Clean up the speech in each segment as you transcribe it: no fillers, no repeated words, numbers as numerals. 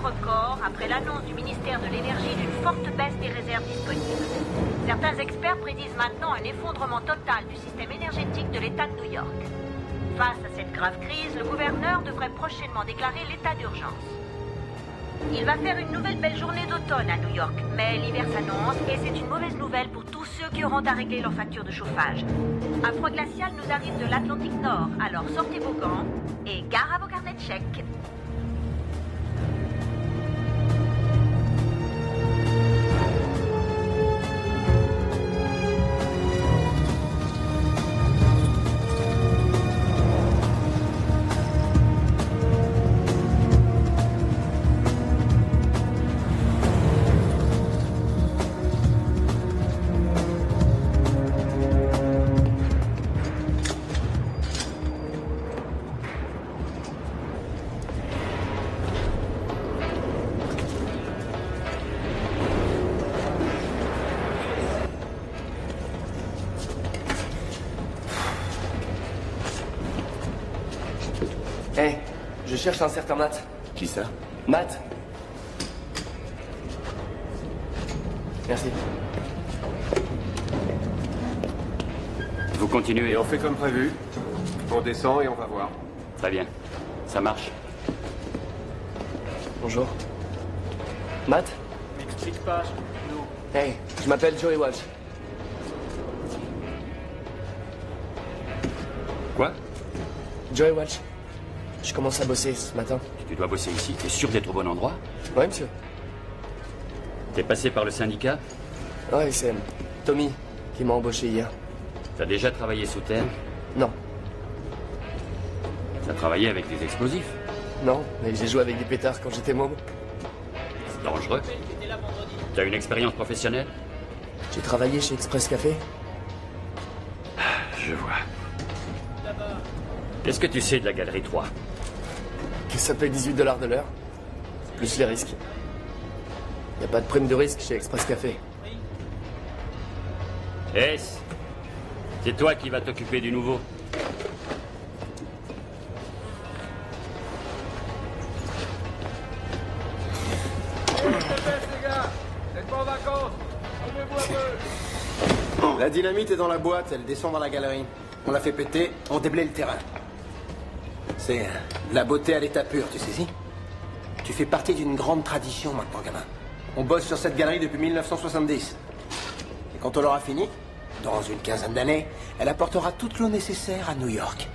record après l'annonce du ministère de l'Énergie d'une forte baisse des réserves disponibles. Certains experts prédisent maintenant un effondrement total du système énergétique de l'État de New York. Face à cette grave crise, le gouverneur devrait prochainement déclarer l'état d'urgence. Il va faire une nouvelle belle journée d'automne à New York, mais l'hiver s'annonce et c'est une mauvaise nouvelle pour tous ceux qui auront à régler leur facture de chauffage. Un froid glacial nous arrive de l'Atlantique Nord, alors sortez vos gants et gare à vos carnets de chèques. Hey, je cherche un certain Matt. Qui ça? Matt. Merci. Vous continuez. Et on fait comme prévu. On descend et on va voir. Très bien. Ça marche. Bonjour. Matt? M'explique pas, nous. Hey, je m'appelle Joey Walsh. Quoi? Joey Walsh. Je commence à bosser ce matin. Tu dois bosser ici. T'es sûr d'être au bon endroit? Ouais, monsieur. T'es passé par le syndicat? Ouais, c'est Tommy qui m'a embauché hier. T'as déjà travaillé sous terre? Non. T'as travaillé avec des explosifs? Non, mais j'ai joué avec des pétards quand j'étais môme. C'est dangereux. T'as une expérience professionnelle? J'ai travaillé chez Express Café. Je vois. Qu'est-ce que tu sais de la Galerie 3? Que ça paye 18 $ de l'heure. Plus les risques. Y a pas de prime de risque chez Express Café. S, c'est toi qui vas t'occuper du nouveau. La dynamite est dans la boîte, elle descend dans la galerie. On la fait péter, on déblaye le terrain. C'est de la beauté à l'état pur, tu saisis? Tu fais partie d'une grande tradition maintenant, gamin. On bosse sur cette galerie depuis 1970. Et quand on l'aura fini, dans une quinzaine d'années, elle apportera toute l'eau nécessaire à New York.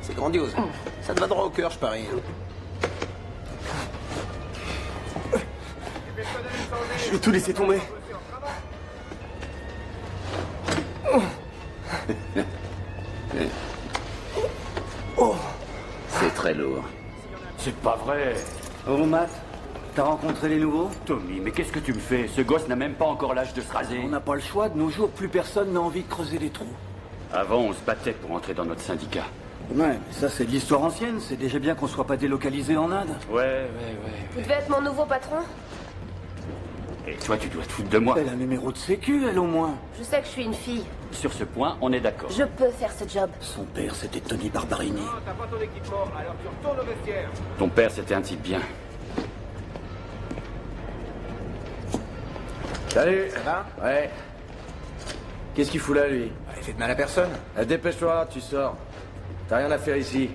C'est grandiose. Ça te va droit au cœur, je parie. Je vais tout laisser tomber. Oh. C'est très lourd. C'est pas vrai. Oh, Matt, t'as rencontré les nouveaux? Tommy, mais qu'est-ce que tu me fais? Ce gosse n'a même pas encore l'âge de se raser. On n'a pas le choix, de nos jours, plus personne n'a envie de creuser des trous. Avant, on se battait pour entrer dans notre syndicat. Ouais, mais ça c'est de l'histoire ancienne, c'est déjà bien qu'on soit pas délocalisé en Inde. Ouais. Vous devez être mon nouveau patron? Et toi, tu dois te foutre de moi. Elle a un numéro de sécu, elle au moins. Je sais que je suis une fille. Sur ce point, on est d'accord. Je peux faire ce job. Son père, c'était Tony Barbarini. Non, t'as pas ton équipement, alors tu retournes au vestiaire. Ton père, c'était un type bien. Salut. Ça va? Ouais. Qu'est-ce qu'il fout là, lui? Il fait de mal à personne. Dépêche-toi, tu sors. T'as rien à faire ici.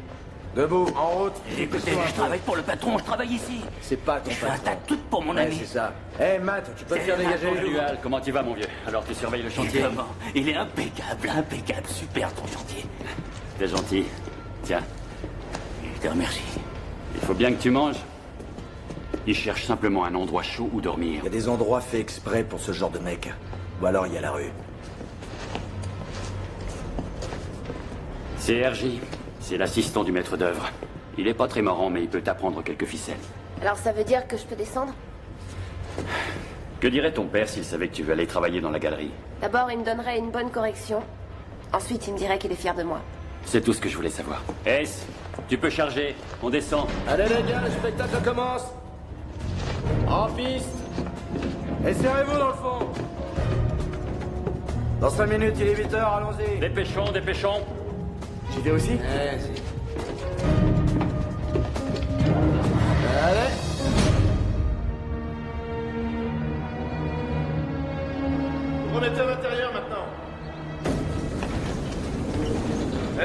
Debout, en route. Écoutez, je travaille pour le patron, je travaille ici. C'est pas ton Je fais un tas patron. de trucs pour mon Ouais, ami. c'est ça. Hé, Matt, tu peux te faire dégager? Salut Al, comment tu vas, mon vieux? Alors, tu surveilles le chantier? Évidemment. Il est impeccable, super ton chantier. T'es gentil. Tiens, Je te remercie. il faut bien que tu manges. Il cherche simplement un endroit chaud où dormir. Il y a des endroits faits exprès pour ce genre de mec. Ou alors il y a la rue. C'est RJ. C'est l'assistant du maître d'œuvre. Il est pas très marrant, mais il peut t'apprendre quelques ficelles. Alors ça veut dire que je peux descendre? Que dirait ton père s'il savait que tu veux aller travailler dans la galerie? D'abord, il me donnerait une bonne correction. Ensuite, il me dirait qu'il est fier de moi. C'est tout ce que je voulais savoir. S, tu peux charger. On descend. Allez les gars, le spectacle commence. En piste. Et serrez-vous dans le fond. Dans 5 minutes, il est 8 h, allons-y. Dépêchons. J'y vais aussi? Vas-y. Allez.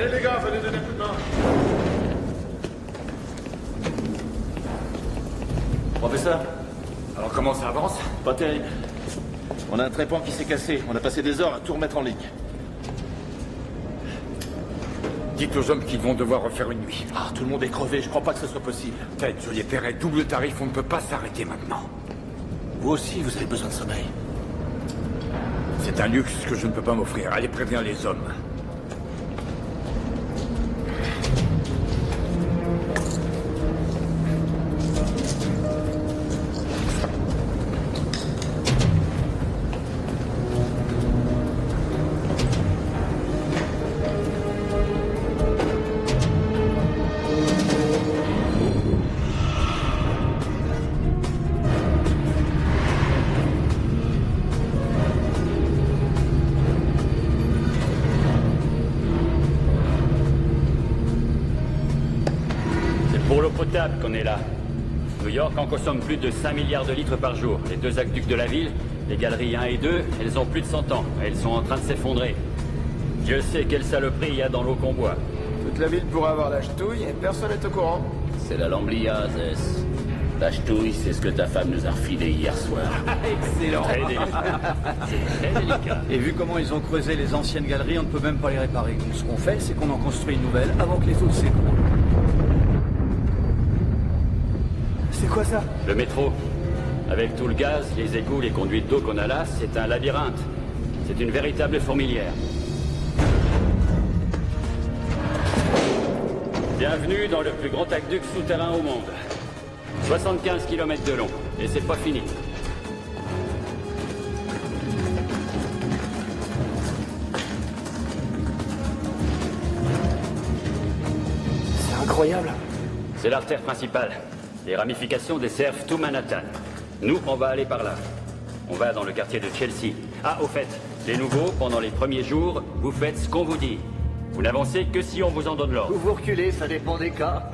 Allez les gars, venez donner un coup de main. Professeur, Alors comment ça avance? pas terrible. On a un trépan qui s'est cassé. On a passé des heures à tout remettre en ligne. Dites aux hommes qu'ils vont devoir refaire une nuit. Ah, tout le monde est crevé. Je crois pas que ce soit possible. Ted, je les paierai double tarif, on ne peut pas s'arrêter maintenant. Vous aussi, vous avez besoin de sommeil. C'est un luxe que je ne peux pas m'offrir. Allez, préviens les hommes. Pour l'eau potable qu'on est là. New York en consomme plus de 5 milliards de litres par jour. Les deux aqueducs de la ville, les galeries 1 et 2, elles ont plus de 100 ans. Elles sont en train de s'effondrer. Dieu sait quelle saloperie il y a dans l'eau qu'on boit. Toute la ville pourrait avoir la ch'touille et personne n'est au courant. C'est la Lamblia, Zess. La ch'touille, c'est ce que ta femme nous a refilé hier soir. Excellent. Très délicat. C'est très délicat. Et vu comment ils ont creusé les anciennes galeries, on ne peut même pas les réparer. Donc ce qu'on fait, c'est qu'on en construit une nouvelle avant que les autres s'écroulent. C'est quoi ça? Le métro. Avec tout le gaz, les égouts, les conduites d'eau qu'on a là, c'est un labyrinthe. C'est une véritable fourmilière. Bienvenue dans le plus grand aqueduc souterrain au monde. 75 km de long. Et c'est pas fini. C'est incroyable. C'est l'artère principale. Les ramifications desservent tout Manhattan. Nous, on va aller par là. On va dans le quartier de Chelsea. Ah, au fait, les nouveaux, pendant les premiers jours, vous faites ce qu'on vous dit. Vous n'avancez que si on vous en donne l'ordre. Ou vous reculez, ça dépend des cas.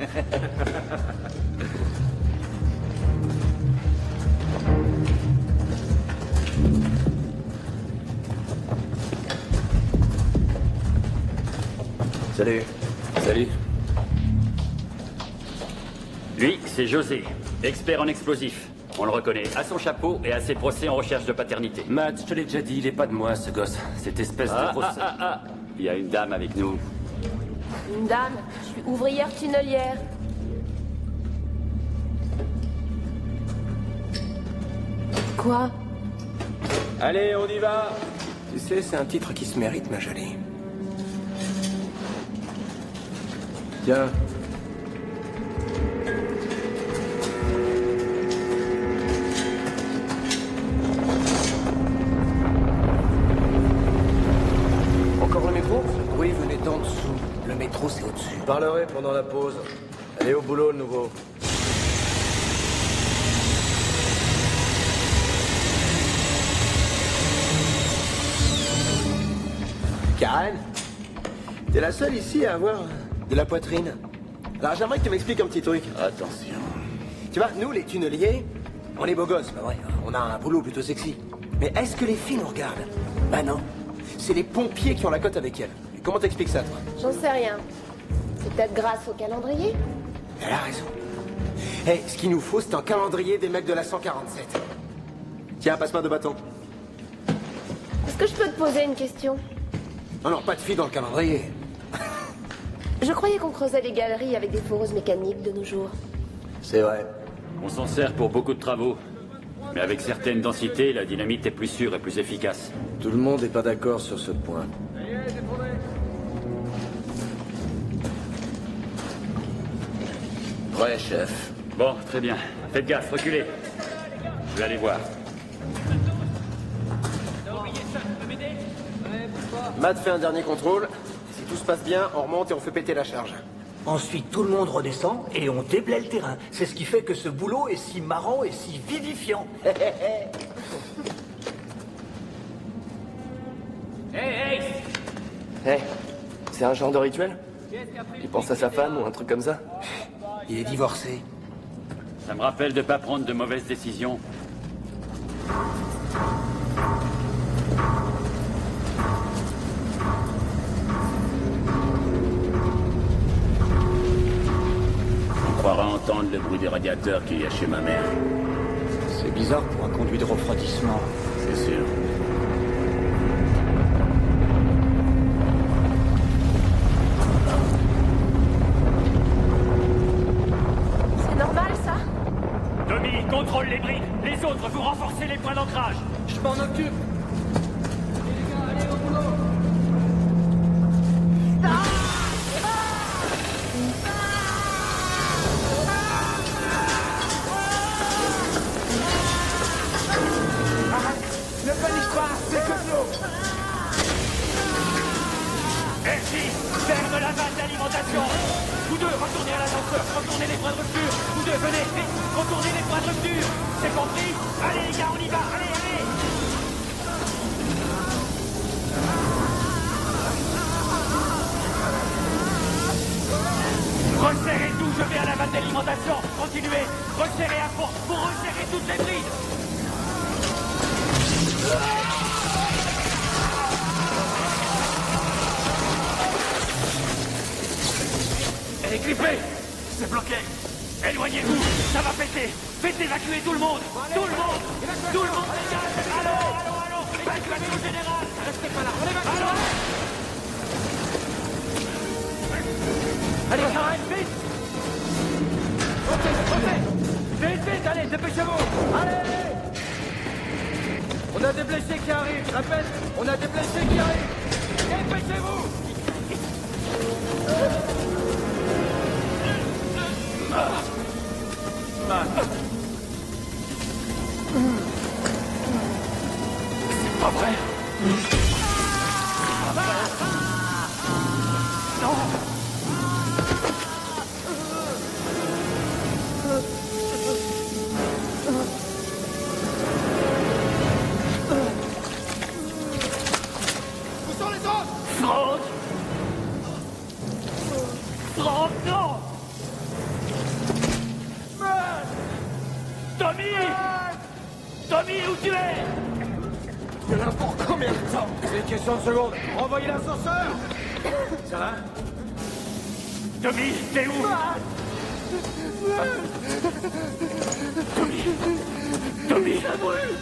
Salut. Salut. Lui, c'est José, expert en explosifs. On le reconnaît à son chapeau et à ses procès en recherche de paternité. Matt, je te l'ai déjà dit, il est pas de moi, ce gosse. Cette espèce de procès. Il y a une dame avec nous. Une dame, je suis ouvrière tunnelière. Quoi? Allez, on y va. Tu sais, c'est un titre qui se mérite, ma jolie. Tiens. Encore le métro? Le bruit venait d'en dessous. Le métro, c'est au-dessus. Je parlerai pendant la pause. Allez au boulot, le nouveau. Karen, t'es la seule ici à avoir de la poitrine. Alors j'aimerais que tu m'expliques un petit truc. Attention. Tu vois, nous les tunneliers, on est beaux gosses, pas vrai? On a un boulot plutôt sexy. Mais est-ce que les filles nous regardent? Bah non. C'est les pompiers qui ont la cote avec elles. Et comment t'expliques ça, toi? J'en sais rien. C'est peut-être grâce au calendrier? Elle a raison. Eh, ce qu'il nous faut, c'est un calendrier des mecs de la 147. Tiens, passe-moi de bâton. Est-ce que je peux te poser une question? Non, non, pas de filles dans le calendrier. Je croyais qu'on creusait les galeries avec des foreuses mécaniques de nos jours. C'est vrai. On s'en sert pour beaucoup de travaux. Mais avec certaines densités, la dynamite est plus sûre et plus efficace. Tout le monde n'est pas d'accord sur ce point. Ouais, chef. Bon, très bien. Faites gaffe, reculez. Je vais aller voir. Matt fait un dernier contrôle. Si tout se passe bien, on remonte et on fait péter la charge. Ensuite, tout le monde redescend et on déblaye le terrain. C'est ce qui fait que ce boulot est si marrant et si vivifiant. Hé, c'est un genre de rituel? Il pense à sa femme ou un truc comme ça? Il est divorcé. Ça me rappelle de pas prendre de mauvaises décisions. entendre le bruit des radiateurs qu'il y a chez ma mère. C'est bizarre pour un conduit de refroidissement. C'est sûr. C'est normal, ça? Tommy, contrôle les briques. Les autres, vous renforcez les points d'ancrage. Je m'en occupe. Ne panique pas, c'est que de l'eau. Merci. Ferme la vanne d'alimentation. Vous deux, retournez à l'ascenseur. Retournez les points de rupture. Vous deux, venez, vite. Retournez les points de rupture. C'est compris? Allez les gars, on y va. Allez, allez. Resserrez tout, je vais à la vanne d'alimentation. Continuez. Resserrez à fond. Pour resserrer toutes les brides. Elle est grippée. C'est bloqué. Éloignez-vous. Ça va péter. Faites évacuer tout le monde. Tout le monde. Tout le monde, les gars. Allô, allô, allô. Évacuation générale. Restez pas là. On évacue. Allô. Allez, s'arrête, vite. Ok. Vite, vite, allez, dépêchez-vous. Allez. On a des blessés qui arrivent, je répète, on a des blessés qui arrivent. Dépêchez-vous. C'est pas vrai. Non. Où sont les autres? Franck. Franck, non. Tommy. Tommy, où tu es? Il y en a pour combien de temps? C'est une question de secondes. Renvoyez l'ascenseur. Ça va? Tommy, t'es où? Tommy. Tommy, ça brûle.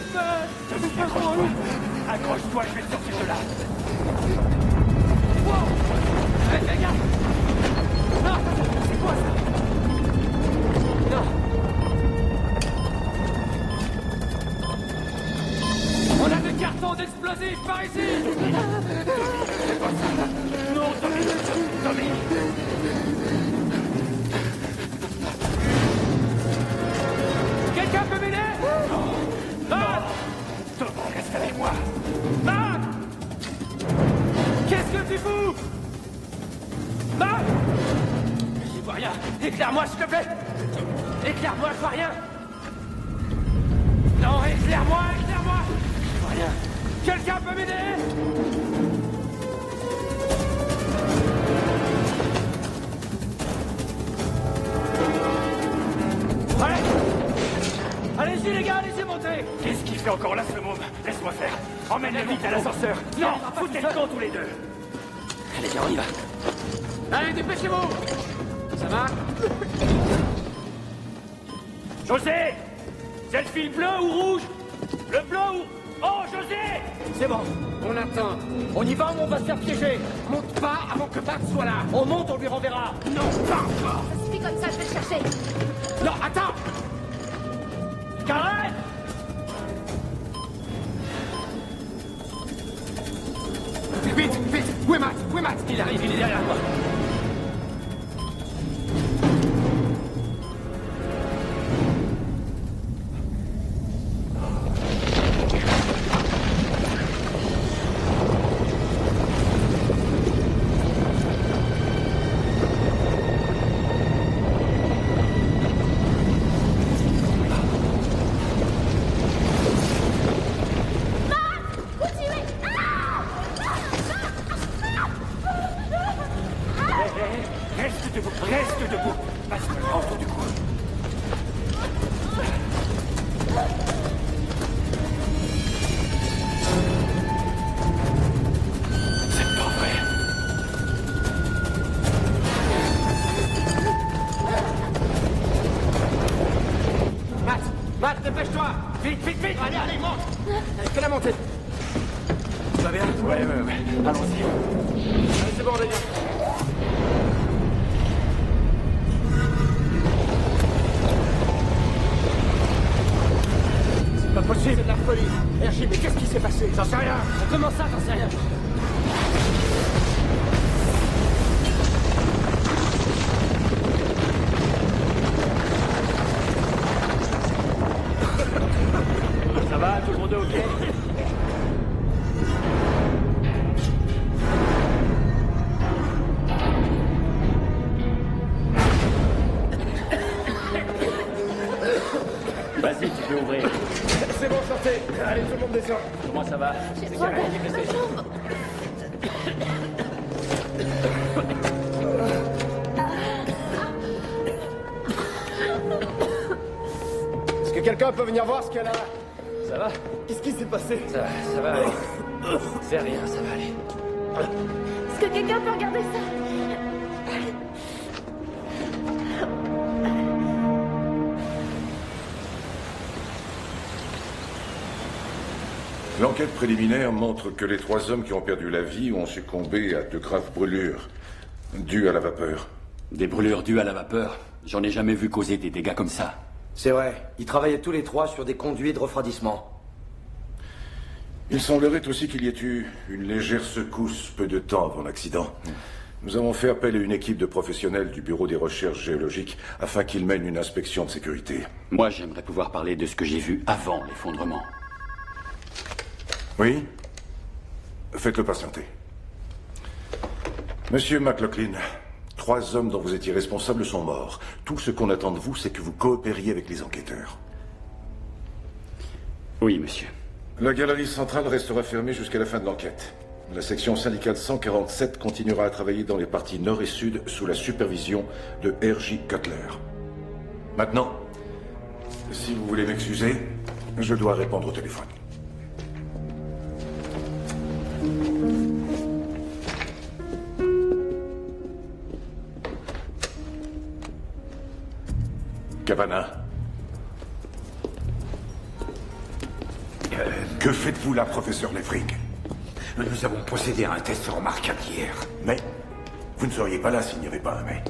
Tommy, accroche-toi. Accroche-toi, je vais te sortir de là. Wow. Hey, fais gaffe. Non, c'est quoi ça? Non. On a des cartons d'explosifs par ici. C'est pas ça. Non, Tommy. Tommy. Quelqu'un peut m'aider? Marc! Tommy, reste avec moi. Marc! Qu'est-ce que tu fous? Marc! J'y vois rien. Éclaire-moi, s'il te plaît. Éclaire-moi, je vois rien. Non, éclaire-moi, éclaire-moi. Je vois rien. Quelqu'un peut m'aider? Allez! Allez-y, les gars, allez-y, montez! Qu'est-ce qu'il fait encore là, ce môme? Laisse-moi faire. Emmène-le vite à l'ascenseur. Non, foutez le camp tous les deux. Allez, viens, on y va. Allez, dépêchez-vous! Ça va? José! C'est le fil bleu ou rouge? Le bleu ou... Oh, José! C'est bon, on attend. On y va ou on va se faire piéger? Monte pas avant que Max soit là. On monte, on lui renverra. Non, pas encore. Ça suffit comme ça, je vais le chercher. Non, attends! Karen! Vite, vite! Où est Max? Où est Max? Il arrive, il est derrière moi. Où tu es? Ah! Matt, dépêche-toi! Vite, vite, vite! Allez, monte! Fais la montée. Tu vas bien? Ouais. Allons-y. Allez, c'est bon, les gars. C'est pas possible! C'est de la folie. RJ, mais qu'est-ce qui s'est passé? J'en sais rien! Comment ça, j'en sais rien? Ça va, tout le monde est OK? Vas-y, tu peux ouvrir. C'est bon, sortez. Allez, tout le monde descend. Comment ça va? J'ai trop d'air dans ma jambe. Est-ce que quelqu'un peut venir voir ce qu'il y a là? Ça va? Qu'est-ce qui s'est passé? Ça va aller. C'est rien, ça va aller. Est-ce que quelqu'un peut regarder ça? L'enquête préliminaire montre que les 3 hommes qui ont perdu la vie ont succombé à de graves brûlures dues à la vapeur. Des brûlures dues à la vapeur? J'en ai jamais vu causer des dégâts comme ça. C'est vrai. Ils travaillaient tous les 3 sur des conduits de refroidissement. Il semblerait aussi qu'il y ait eu une légère secousse peu de temps avant l'accident. Nous avons fait appel à une équipe de professionnels du Bureau des recherches géologiques afin qu'ils mènent une inspection de sécurité. Moi, j'aimerais pouvoir parler de ce que j'ai vu avant l'effondrement. Oui? Faites-le patienter. Monsieur McLaughlin, 3 hommes dont vous étiez responsable sont morts. Tout ce qu'on attend de vous, c'est que vous coopériez avec les enquêteurs. Oui, monsieur. La galerie centrale restera fermée jusqu'à la fin de l'enquête. La section syndicale 147 continuera à travailler dans les parties nord et sud sous la supervision de R.J. Cutler. Maintenant, si vous voulez m'excuser, je dois répondre au téléphone. Cabana. Que faites-vous là, professeur Levering? Nous avons procédé à un test remarquable hier. Mais vous ne seriez pas là s'il n'y avait pas un mais.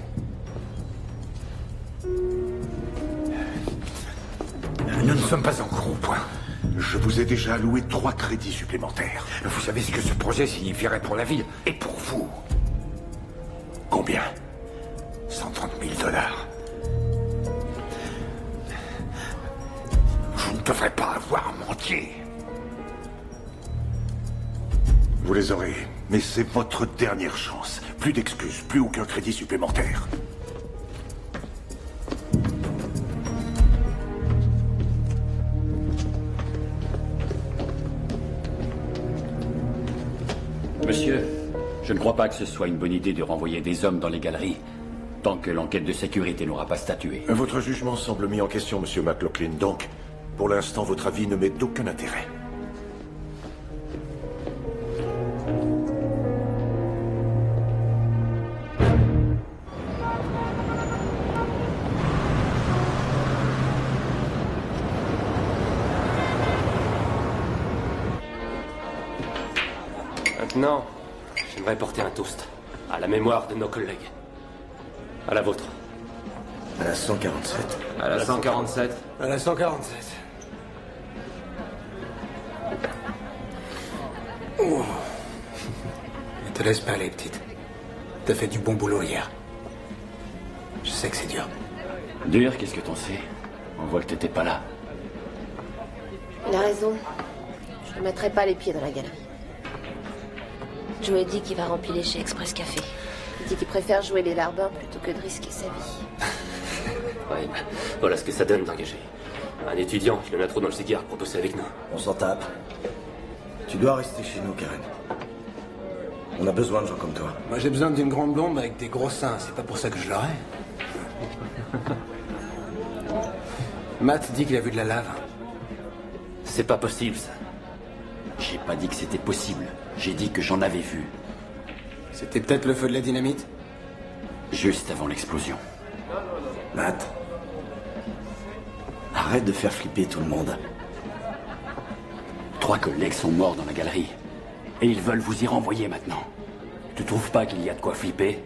Nous ne sommes pas encore au point. Je vous ai déjà alloué 3 crédits supplémentaires. Vous savez ce que ce projet signifierait pour la ville et pour vous? Combien? 130 000 $. Vous ne devrez pas avoir à mentir. Vous les aurez, mais c'est votre dernière chance. Plus d'excuses, plus aucun crédit supplémentaire. Monsieur, je ne crois pas que ce soit une bonne idée de renvoyer des hommes dans les galeries, tant que l'enquête de sécurité n'aura pas statué. Votre jugement semble mis en question, monsieur McLaughlin, donc, pour l'instant, votre avis ne m'est d'aucun intérêt. Maintenant, j'aimerais porter un toast à la mémoire de nos collègues. À la vôtre. À la 147. À la 147. À la 147. Oh. Ne te laisse pas aller, petite. T'as fait du bon boulot hier. Je sais que c'est dur. Dur, qu'est-ce que t'en sais? On voit que t'étais pas là. Il a raison. Je ne mettrai pas les pieds dans la galerie. Joey dit qu'il va rempiler chez Express Café. Il dit qu'il préfère jouer les larbins plutôt que de risquer sa vie. Oui, bah, voilà ce que ça donne d'engager un étudiant qui en a trop dans le cigare pour bosser avec nous. On s'en tape. Tu dois rester chez nous, Karen. On a besoin de gens comme toi. Moi, j'ai besoin d'une grande blonde avec des gros seins. C'est pas pour ça que je l'aurai. Matt dit qu'il a vu de la lave. C'est pas possible, ça. J'ai pas dit que c'était possible. J'ai dit que j'en avais vu. C'était peut-être le feu de la dynamite? Juste avant l'explosion. Matt. Arrête. Arrête de faire flipper tout le monde. 3 collègues sont morts dans la galerie. Et ils veulent vous y renvoyer maintenant. Tu trouves pas qu'il y a de quoi flipper?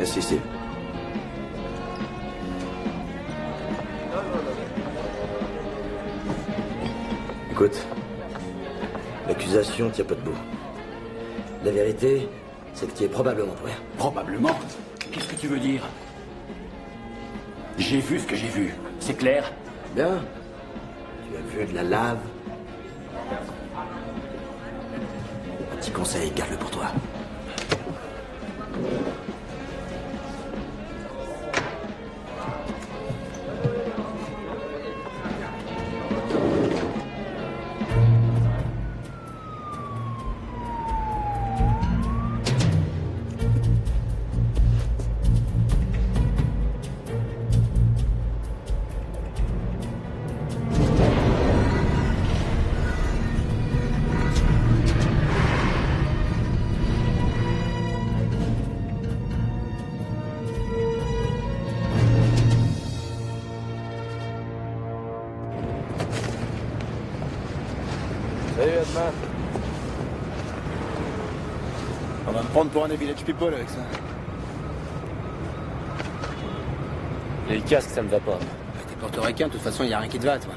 Assistez. Écoute, l'accusation tient pas debout. La vérité, c'est que tu es probablement pour rien. Probablement? Qu'est-ce que tu veux dire? J'ai vu ce que j'ai vu. C'est clair? Bien. Tu as vu de la lave. Un petit conseil, garde-le pour toi. Salut, à demain. On va me prendre pour un des village people avec ça. Les casques, ça me va pas. T'es portoricain, de toute façon, y a rien qui te va, toi.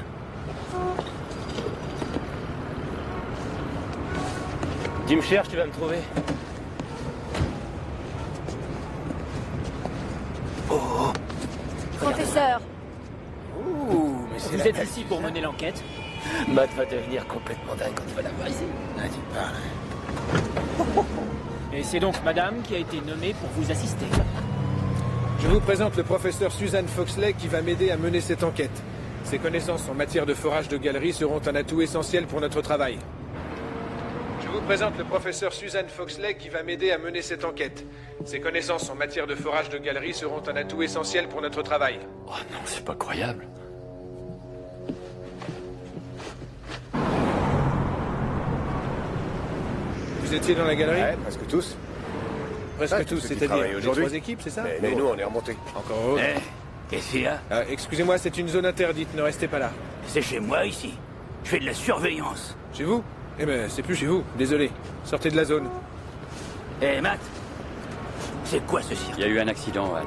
Tu me cherches, tu vas me trouver. Oh. Professeur. Ouh, mais c'est Vous êtes ici pour mener l'enquête? Matt va devenir complètement dingue quand il va la voir ici. Ah, tu parles. Et c'est donc madame qui a été nommée pour vous assister. Je vous présente le professeur Suzanne Foxley qui va m'aider à mener cette enquête. Ses connaissances en matière de forage de galeries seront un atout essentiel pour notre travail. Je vous présente le professeur Suzanne Foxley qui va m'aider à mener cette enquête. Ses connaissances en matière de forage de galeries seront un atout essentiel pour notre travail. Oh non, c'est pas croyable. Vous étiez dans la galerie? Ouais, presque tous. Presque tous, c'est-à-dire les aujourd'hui. 3 équipes, c'est ça? Mais nous, on est remontés. Encore heureux. Qu'est-ce qu'il y a? Excusez-moi, c'est une zone interdite, ne restez pas là. C'est chez moi ici. Je fais de la surveillance. Chez vous? Eh ben, c'est plus chez vous, désolé. Sortez de la zone. Eh, Matt, c'est quoi ce cirque? Il y a eu un accident, Al.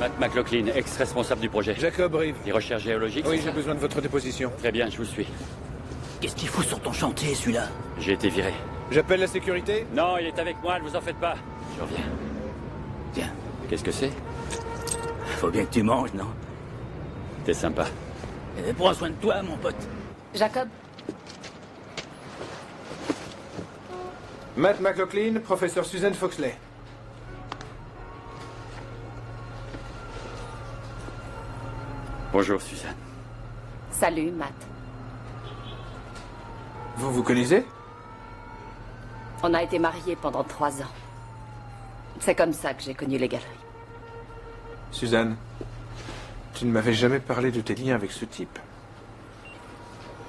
Matt McLaughlin, ex-responsable du projet. Jacob Reeve. Des recherches géologiques? Oui, j'ai besoin de votre déposition. Très bien, je vous suis. Qu'est-ce qu'il fout sur ton chantier, celui-là? J'ai été viré. J'appelle la sécurité? Non, il est avec moi, ne vous en faites pas. Je reviens. Tiens. Qu'est-ce que c'est? Faut bien que tu manges, non? T'es sympa. Prends soin de toi, mon pote. Jacob. Matt McLaughlin, professeur Suzanne Foxley. Bonjour, Suzanne. Salut, Matt. Vous vous connaissez? On a été mariés pendant 3 ans. C'est comme ça que j'ai connu les galeries. Suzanne, tu ne m'avais jamais parlé de tes liens avec ce type.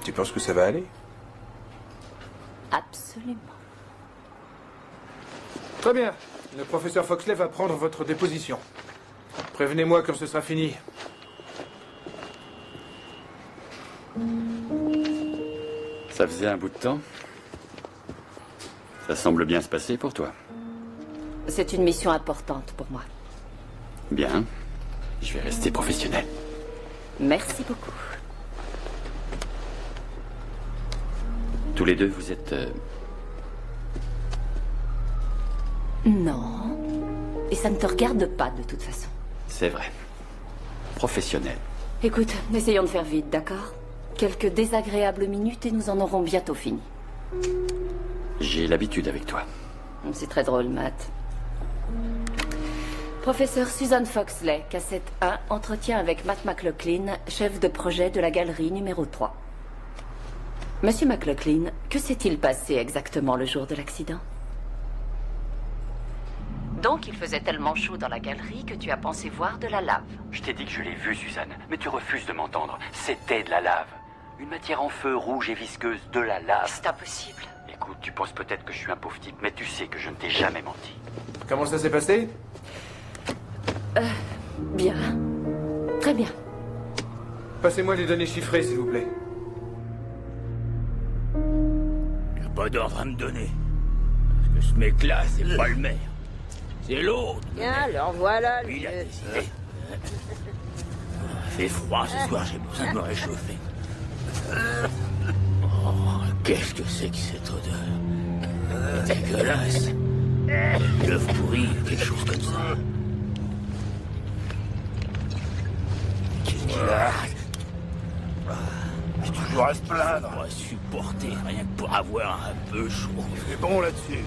Tu penses que ça va aller? Absolument. Très bien. Le professeur Foxley va prendre votre déposition. Prévenez-moi quand ce sera fini. Ça faisait un bout de temps. Ça semble bien se passer pour toi. C'est une mission importante pour moi. Bien. Je vais rester professionnel. Merci beaucoup. Tous les deux, vous êtes... Non. Et ça ne te regarde pas, de toute façon. C'est vrai. Professionnel. Écoute, essayons de faire vite, d'accord? Quelques désagréables minutes et nous en aurons bientôt fini. J'ai l'habitude avec toi. C'est très drôle, Matt. Professeur Susan Foxley, cassette 1, entretien avec Matt McLaughlin, chef de projet de la galerie numéro 3. Monsieur McLaughlin, que s'est-il passé exactement le jour de l'accident? Donc il faisait tellement chaud dans la galerie que tu as pensé voir de la lave. Je t'ai dit que je l'ai vu, Suzanne, mais tu refuses de m'entendre. C'était de la lave. Une matière en feu, rouge et visqueuse, de la lave. C'est impossible. Écoute, tu penses peut-être que je suis un pauvre type, mais tu sais que je ne t'ai jamais menti. Comment ça s'est passé? Bien. Très bien. Passez-moi les données chiffrées, s'il vous plaît. Il n'y a pas d'ordre à me donner. Parce que ce mec-là, c'est pas le maire. C'est l'autre. Tiens, alors voilà. Lui, il a décidé. Il fait froid ce soir, j'ai besoin de me réchauffer. Oh, qu'est-ce que c'est que cette odeur? Dégueulasse. L'œuf pourri, quelque chose comme ça. Qu'est-ce qu'il a? Il est toujours à se plaindre. On va supporter, rien que pour avoir un peu chaud. C'est bon là-dessus.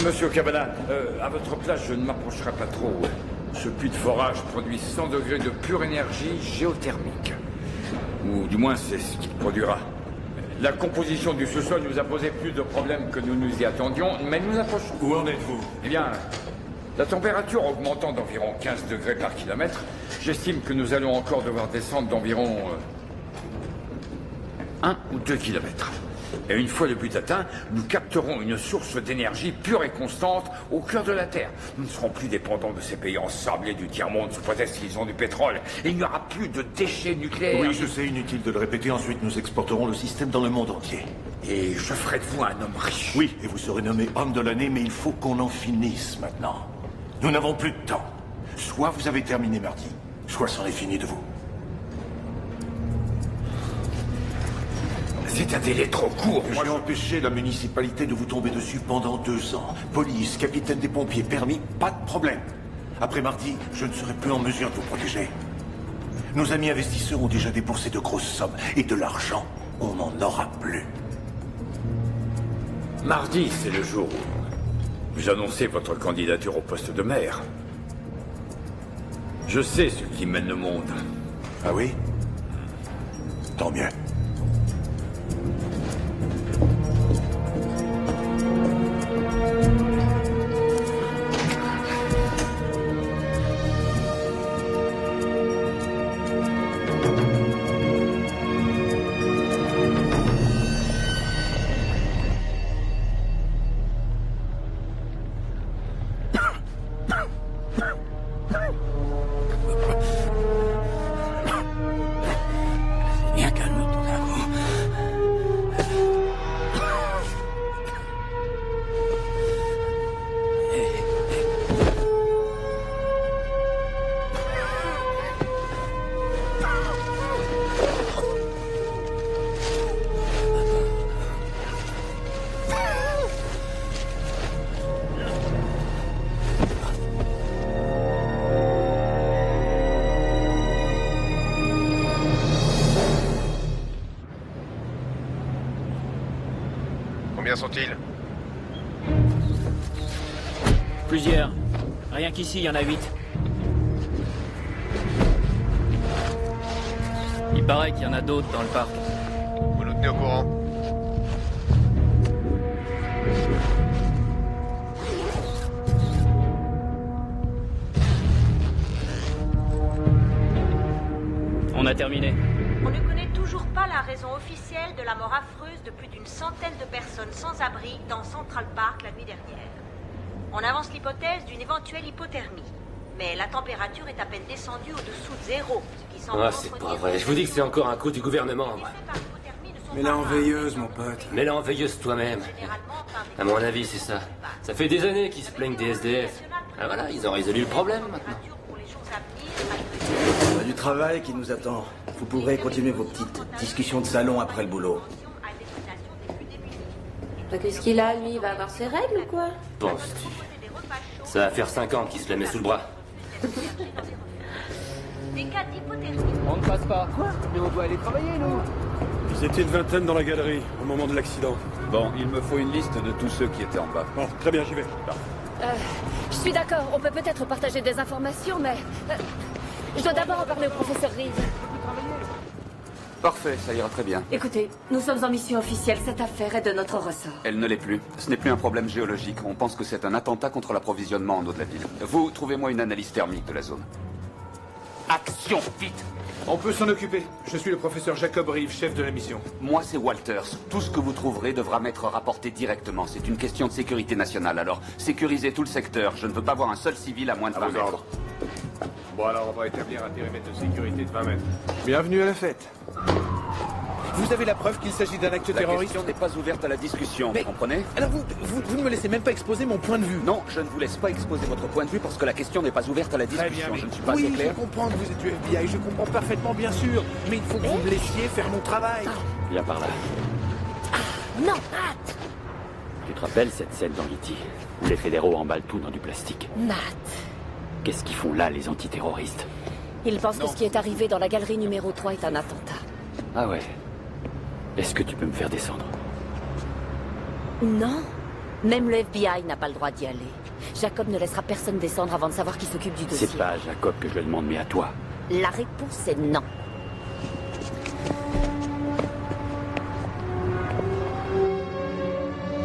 Monsieur Cabana, à votre place, je ne m'approcherai pas trop. Ce puits de forage produit 100 degrés de pure énergie géothermique. Ou du moins, c'est ce qu'il produira. La composition du sous-sol nous a posé plus de problèmes que nous nous y attendions, mais nous approchons. Où en êtes-vous? Eh bien, la température augmentant d'environ 15 degrés par kilomètre, j'estime que nous allons encore devoir descendre d'environ 1 ou 2 kilomètres. Et une fois le but atteint, nous capterons une source d'énergie pure et constante au cœur de la Terre. Nous ne serons plus dépendants de ces pays ensablés du tiers-monde sous prétexte qu'ils ont du pétrole. Et il n'y aura plus de déchets nucléaires. Oui, je sais, inutile de le répéter. Ensuite, nous exporterons le système dans le monde entier. Et je ferai de vous un homme riche. Oui, et vous serez nommé homme de l'année, mais il faut qu'on en finisse maintenant. Nous n'avons plus de temps. Soit vous avez terminé mardi, soit c'en est fini de vous. C'est un délai trop court. J'ai empêché la municipalité de vous tomber dessus pendant 2 ans. Police, capitaine des pompiers, permis, pas de problème. Après mardi, je ne serai plus en mesure de vous protéger. Nos amis investisseurs ont déjà déboursé de grosses sommes. Et de l'argent, on n'en aura plus. Mardi, c'est le jour où vous annoncez votre candidature au poste de maire. Je sais ce qui mène le monde. Ah oui? Tant mieux. Combien sont-ils? Plusieurs. Rien qu'ici, il y en a 8. Il paraît qu'il y en a d'autres dans le parc. Vous nous tenez au courant? On a terminé. On ne connaît toujours pas la raison officielle de la mort affreuse de plus d'une centaine de personnes sans abri dans Central Park la nuit dernière. On avance l'hypothèse d'une éventuelle hypothermie. Mais la température est à peine descendue au-dessous de 0, ce qui semble... Ah, c'est pas vrai. Je vous dis que c'est encore un coup du gouvernement, moi. Mets-la en veilleuse, mon pote. Mets-la en veilleuse toi-même. À mon avis, c'est ça. Ça fait des années qu'ils se plaignent des SDF. Ah voilà, ils ont résolu le problème, maintenant. On a du travail qui nous attend. Vous pourrez continuer vos petites discussions de salon après le boulot. Qu'est-ce qu'il a, lui? Il va avoir ses règles ou quoi? Penses-tu? Ça va faire 5 ans qu'il se la met sous le bras. On ne passe pas. Quoi? Mais on doit aller travailler, nous. Ils étaient une vingtaine dans la galerie au moment de l'accident. Bon, il me faut une liste de tous ceux qui étaient en bas. Bon, très bien, j'y vais. Je suis d'accord, on peut peut-être partager des informations, mais... je dois d'abord en parler au professeur Reeve. Parfait, ça ira très bien. Écoutez, nous sommes en mission officielle, cette affaire est de notre ressort. Elle ne l'est plus. Ce n'est plus un problème géologique. On pense que c'est un attentat contre l'approvisionnement en eau de la ville. Vous, trouvez-moi une analyse thermique de la zone. Action, vite! On peut s'en occuper. Je suis le professeur Jacob Reeve, chef de la mission. Moi, c'est Walters. Tout ce que vous trouverez devra m'être rapporté directement. C'est une question de sécurité nationale. Alors, sécurisez tout le secteur. Je ne veux pas voir un seul civil à moins de 20 mètres. Bon, alors on va établir un périmètre de sécurité de 20 mètres. Bienvenue à la fête. Vous avez la preuve qu'il s'agit d'un acte terroriste? La question n'est pas ouverte à la discussion, vous comprenez? Alors vous ne me laissez même pas exposer mon point de vue. Non, je ne vous laisse pas exposer votre point de vue parce que la question n'est pas ouverte à la discussion. Très bien, je ne suis pas oui, assez clair. Je comprends que vous êtes du FBI, je comprends parfaitement, bien sûr. Mais il faut que vous me laissiez faire mon travail. Viens par là. Non, Nat! Tu te rappelles cette scène dans E.T. où les fédéraux emballent tout dans du plastique? Nat. Qu'est-ce qu'ils font là, les antiterroristes? Ils pensent que ce qui est arrivé dans la galerie numéro 3 est un attentat. Ah ouais. Est-ce que tu peux me faire descendre? Non. Même le FBI n'a pas le droit d'y aller. Jacob ne laissera personne descendre avant de savoir qui s'occupe du dossier. C'est pas à Jacob que je le demande, mais à toi. La réponse est non.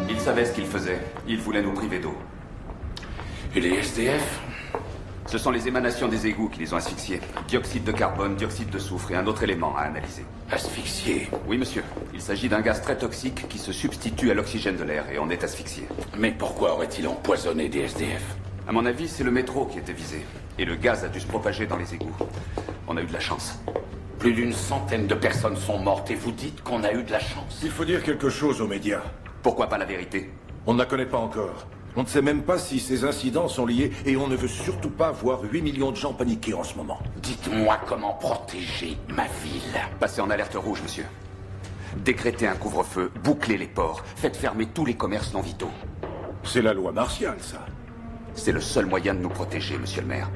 Il savait ce qu'il faisait. Il voulait nous priver d'eau. Et les SDF? Ce sont les émanations des égouts qui les ont asphyxiés. Dioxyde de carbone, dioxyde de soufre et un autre élément à analyser. Asphyxiés? Oui, monsieur. Il s'agit d'un gaz très toxique qui se substitue à l'oxygène de l'air et on est asphyxié. Mais pourquoi aurait-il empoisonné des SDF? À mon avis, c'est le métro qui était visé. Et le gaz a dû se propager dans les égouts. On a eu de la chance. Plus d'une centaine de personnes sont mortes et vous dites qu'on a eu de la chance. Il faut dire quelque chose aux médias. Pourquoi pas la vérité? On ne la connaît pas encore. On ne sait même pas si ces incidents sont liés et on ne veut surtout pas voir 8 millions de gens paniquer en ce moment. Dites-moi comment protéger ma ville. Passez en alerte rouge, monsieur. Décrétez un couvre-feu, bouclez les ports, faites fermer tous les commerces non vitaux. C'est la loi martiale, ça. C'est le seul moyen de nous protéger, monsieur le maire.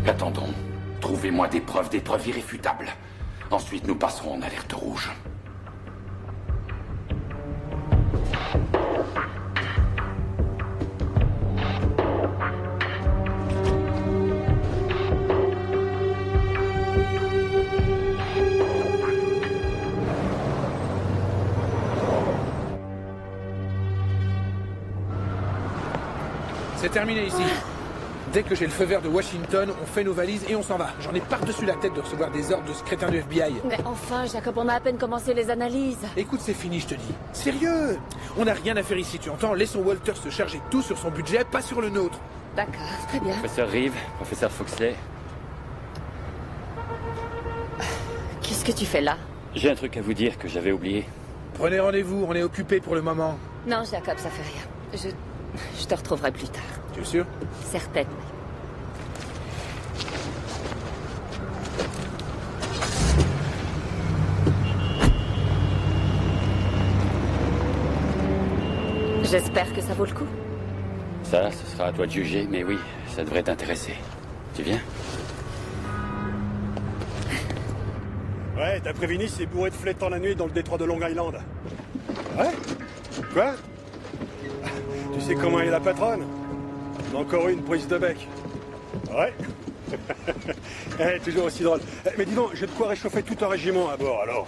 Attendons. Trouvez-moi des preuves irréfutables. Ensuite, nous passerons en alerte rouge. C'est terminé ici. Dès que j'ai le feu vert de Washington, on fait nos valises et on s'en va. J'en ai par-dessus la tête de recevoir des ordres de ce crétin du FBI. Mais enfin, Jacob, on a à peine commencé les analyses. Écoute, c'est fini, je te dis. Sérieux? On n'a rien à faire ici, tu entends? Laissons Walter se charger tout sur son budget, pas sur le nôtre. D'accord, très bien. Professeur Reeve, professeur Foxley. Qu'est-ce que tu fais là? J'ai un truc à vous dire que j'avais oublié. Prenez rendez-vous, on est occupé pour le moment. Non, Jacob, ça fait rien. Je te retrouverai plus tard. Tu es sûr? Certainement. J'espère que ça vaut le coup. Ça, ce sera à toi de juger, mais oui, ça devrait t'intéresser. Tu viens? Ouais, t'as prévenu, c'est bourré de flétans la nuit dans le détroit de Long Island. Ouais? Quoi? Tu sais comment est la patronne? Encore une prise de bec. Ouais? Toujours aussi drôle. Mais dis donc, j'ai de quoi réchauffer tout un régiment à bord, alors.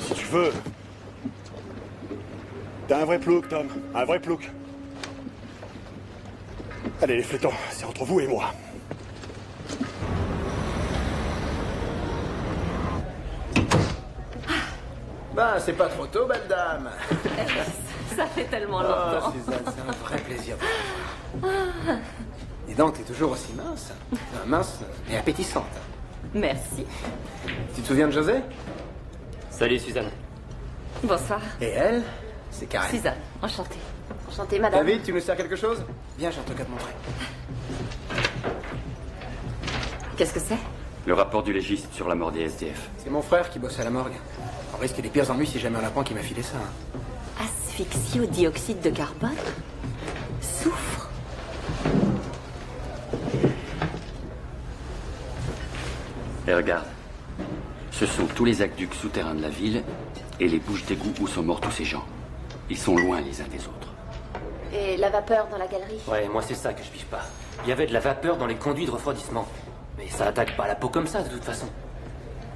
Si tu veux. T'as un vrai plouc, Tom. Un vrai plouc. Allez, les flétans, c'est entre vous et moi. Bah, c'est pas trop tôt, belle dame. Ça fait tellement longtemps. Oh, Suzanne, c'est un vrai plaisir de te voir. Dis donc, t'es toujours aussi mince. Mince, mais appétissante. Merci. Tu te souviens de José? Salut, Suzanne. Bonsoir. Et elle, c'est Karen. Suzanne, enchantée. Enchantée, madame. David, tu nous sers quelque chose? Viens, j'ai un truc à te montrer. Qu'est-ce que c'est? Le rapport du légiste sur la mort des SDF. C'est mon frère qui bosse à la morgue. On risque les pires ennuis si jamais on apprend qu'il m'a filé ça. Hein. Asphyxie au dioxyde de carbone? Soufre? Et regarde, ce sont tous les aqueducs souterrains de la ville et les bouches d'égout où sont morts tous ces gens. Ils sont loin les uns des autres. Et la vapeur dans la galerie? Ouais, moi c'est ça que je pige pas. Il y avait de la vapeur dans les conduits de refroidissement. Mais ça attaque pas la peau comme ça, de toute façon.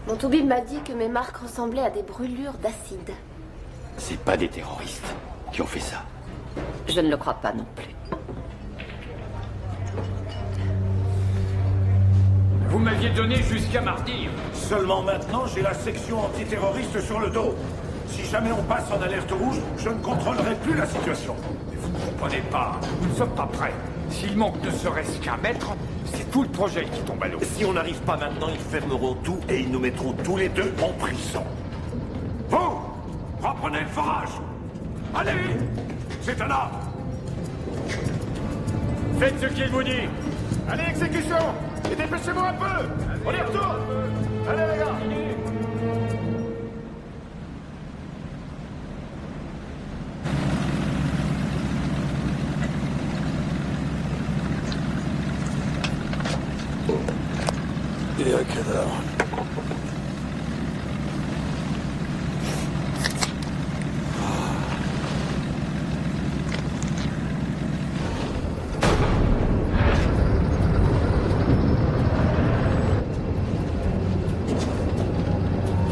Mon toubib m'a dit que mes marques ressemblaient à des brûlures d'acide. C'est pas des terroristes qui ont fait ça. Je ne le crois pas non plus. Vous m'aviez donné jusqu'à mardi. Seulement maintenant, j'ai la section antiterroriste sur le dos. Si jamais on passe en alerte rouge, je ne contrôlerai plus la situation. Mais vous ne comprenez pas. Nous ne sommes pas prêts. S'il manque ne serait-ce qu'un mètre, c'est tout le projet qui tombe à l'eau. Si on n'arrive pas maintenant, ils fermeront tout et ils nous mettront tous les deux en prison. Vous, reprenez le forage. Allez, c'est un ordre. Faites ce qu'il vous dit. Allez, exécution. Et dépêchez-vous un peu. On y retourne. Allez, les gars. Il est à quelle heure?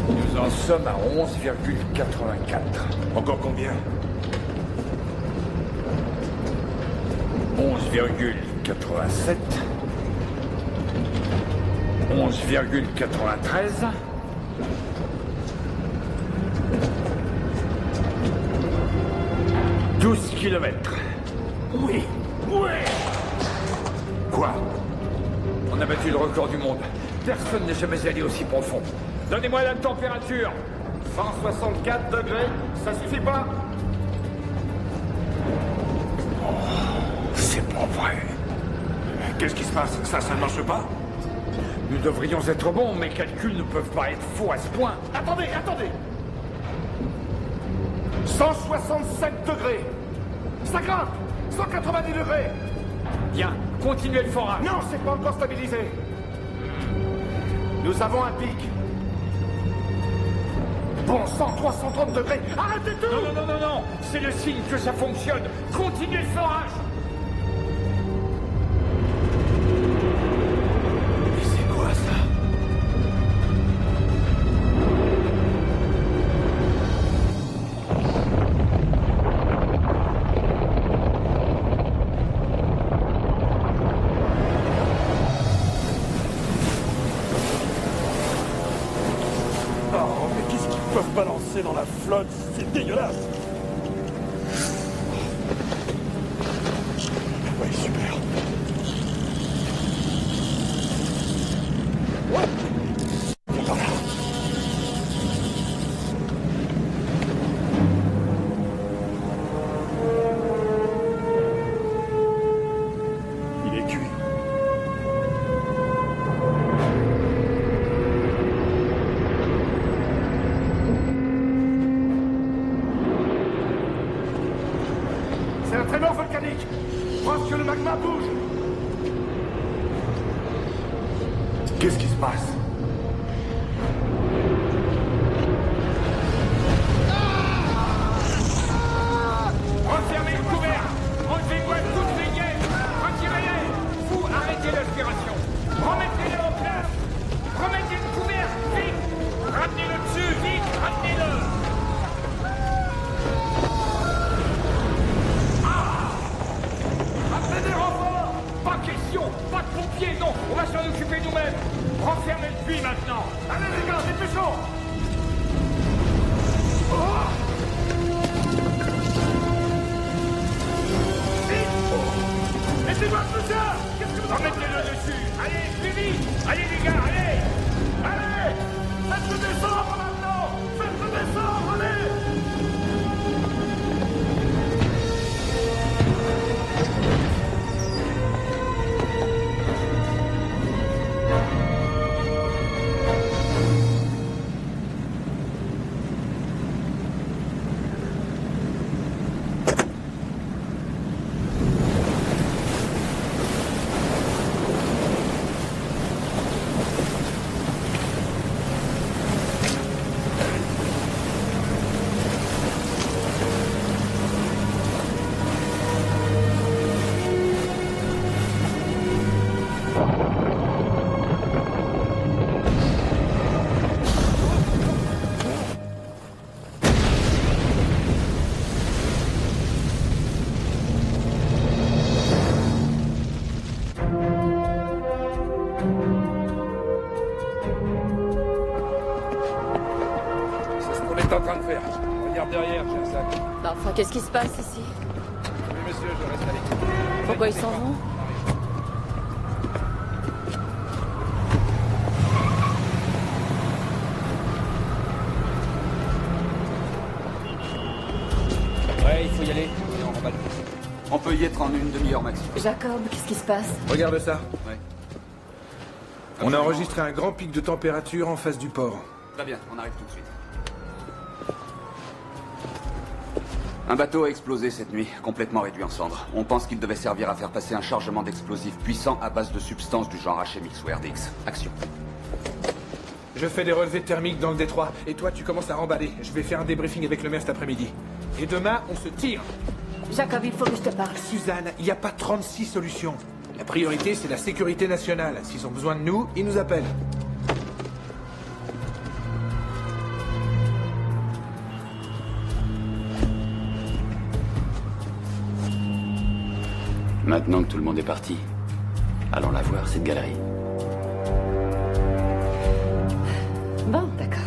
Nous en sommes à 11,84. Encore combien? 11,87. 11,93. 12 kilomètres. Oui, oui. Quoi? On a battu le record du monde. Personne n'est jamais allé aussi profond. Donnez-moi la température. 164 degrés, ça suffit pas? C'est pas vrai. Qu'est-ce qui se passe? Ça ne marche pas? Nous devrions être bons, mes calculs ne peuvent pas être faux à ce point. Attendez, attendez. 167 degrés. Ça grimpe. 190 degrés. Bien, continuez le forage. Non, c'est pas encore stabilisé. Nous avons un pic. Bon sang, 330 degrés. Arrêtez tout. Non, non, non, non, non. C'est le signe que ça fonctionne. Continuez le forage. Mais c'est quoi ça? Oh, mais qu'est-ce qu'ils peuvent balancer dans la flotte? C'est dégueulasse! Ouais, super. Ouais! Viens par là. Il est cuit. C'est un traîneau volcanique. Je pense que le magma bouge. Qu'est-ce qui se passe? Refermez le couvert. Enlevez-moi toutes les gaies. Retirez-les. Vous, arrêtez l'aspiration. Remettez-le en place. Remettez le couvert. Vite. Ramenez-le dessus. Vite. Ramenez-le. Appelez des renforts. Pas question. Pas de pompiers. Non. On va s'en occuper nous-mêmes. Refermez le puits maintenant. Allez les gars, dépêchons. enfin, qu'est-ce qui se passe ici? Oui, monsieur, je reste à l'écoute. Pourquoi ils s'en vont? Ouais, il faut y aller. Et on remballe. On peut y être en une demi-heure max. Jacob, qu'est-ce qui se passe? Regarde ça. Ouais. On a enregistré un grand pic de température en face du port. Très bien, on arrive tout de suite. Un bateau a explosé cette nuit, complètement réduit en cendres. On pense qu'il devait servir à faire passer un chargement d'explosifs puissant à base de substances du genre HMX ou RDX. Action. Je fais des relevés thermiques dans le détroit, et toi tu commences à remballer. Je vais faire un débriefing avec le maire cet après-midi. Et demain, on se tire. Jacob, il faut que je te parle. Suzanne, il n'y a pas 36 solutions. La priorité, c'est la sécurité nationale. S'ils ont besoin de nous, ils nous appellent. Maintenant que tout le monde est parti, allons la voir, cette galerie. Bon, d'accord.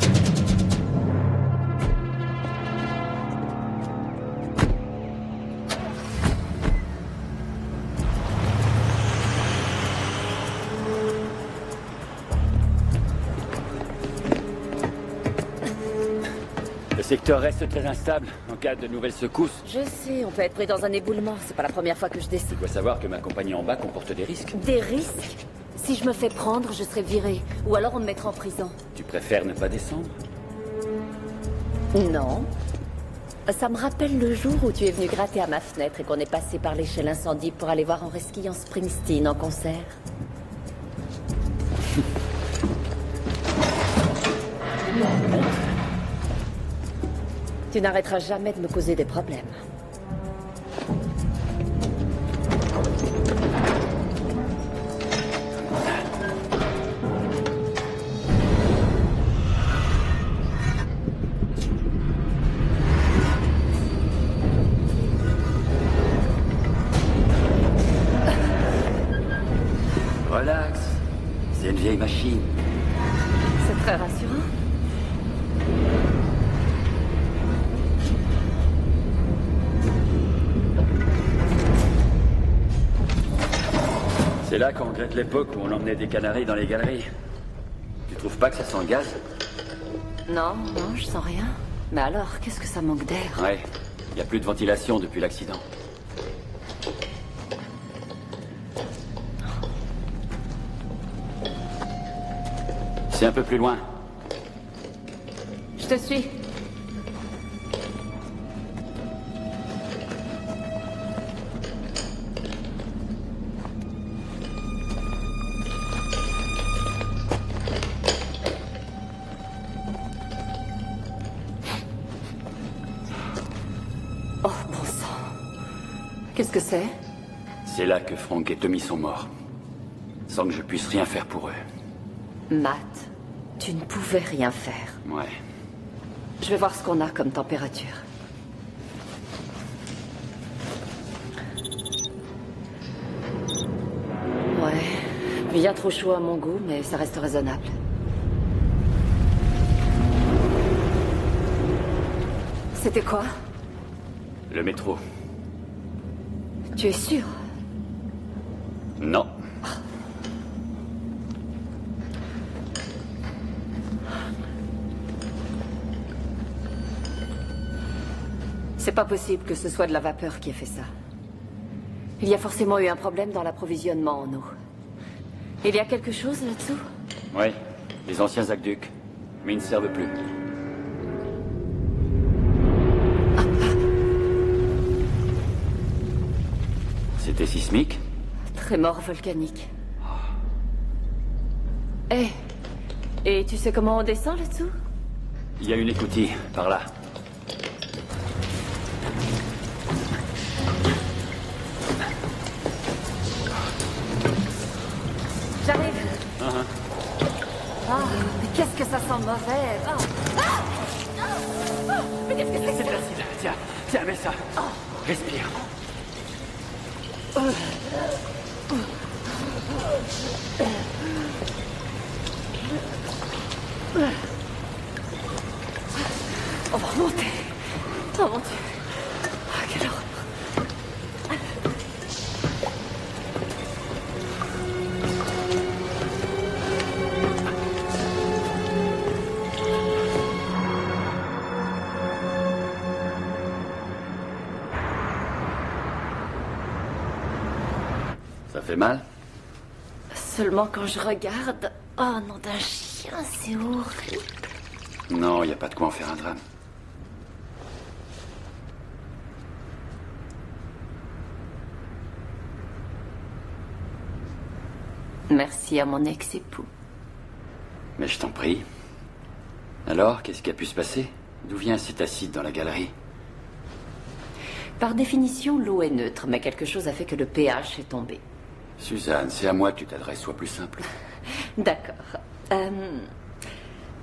Le secteur reste très instable en cas de nouvelles secousses. Je sais, on peut être pris dans un éboulement. C'est pas la première fois que je descends. Tu dois savoir que ma compagnie en bas comporte des risques. Des risques? Si je me fais prendre, je serai virée. Ou alors on me mettra en prison. Tu préfères ne pas descendre? Non. Ça me rappelle le jour où tu es venu gratter à ma fenêtre et qu'on est passé par l'échelle incendie pour aller voir Henri Ski en Springsteen en concert. Tu n'arrêteras jamais de me causer des problèmes. Relax. C'est une vieille machine. C'est très rassurant. C'est là qu'on regrette l'époque où on emmenait des canaris dans les galeries. Tu trouves pas que ça sent le gaz? Non, non, je sens rien. Mais alors, qu'est-ce que ça manque d'air? Ouais, il n'y a plus de ventilation depuis l'accident. C'est un peu plus loin. Je te suis. Oh, bon sang. Qu'est-ce que c'est? C'est là que Frank et Tommy sont morts. Sans que je puisse rien faire pour eux. Matt, tu ne pouvais rien faire. Ouais. Je vais voir ce qu'on a comme température. Ouais, bien trop chaud à mon goût, mais ça reste raisonnable. C'était quoi? Le métro. Tu es sûr? Non. C'est pas possible que ce soit de la vapeur qui ait fait ça. Il y a forcément eu un problème dans l'approvisionnement en eau. Il y a quelque chose là-dessous? Ouais, les anciens aqueducs. Mais ils ne servent plus. C'était sismique? Trémor volcanique. Eh, et tu sais comment on descend là-dessous? Il y a une écoutille, par là. J'arrive. Ah, mais qu'est-ce que ça sent mauvais. Ah. Mais qu'est-ce que c'est que C'est de l'acide. Tiens, tiens, mets ça. Respire. On va remonter. Oh mon Dieu. Ça fait mal? Seulement quand je regarde... Oh, nom d'un chien, c'est horrible. Non, il n'y a pas de quoi en faire un drame. Merci à mon ex-époux. Mais je t'en prie. Alors, qu'est-ce qui a pu se passer? D'où vient cet acide dans la galerie? Par définition, l'eau est neutre, mais quelque chose a fait que le pH est tombé. Suzanne, c'est à moi que tu t'adresses, sois plus simple. D'accord.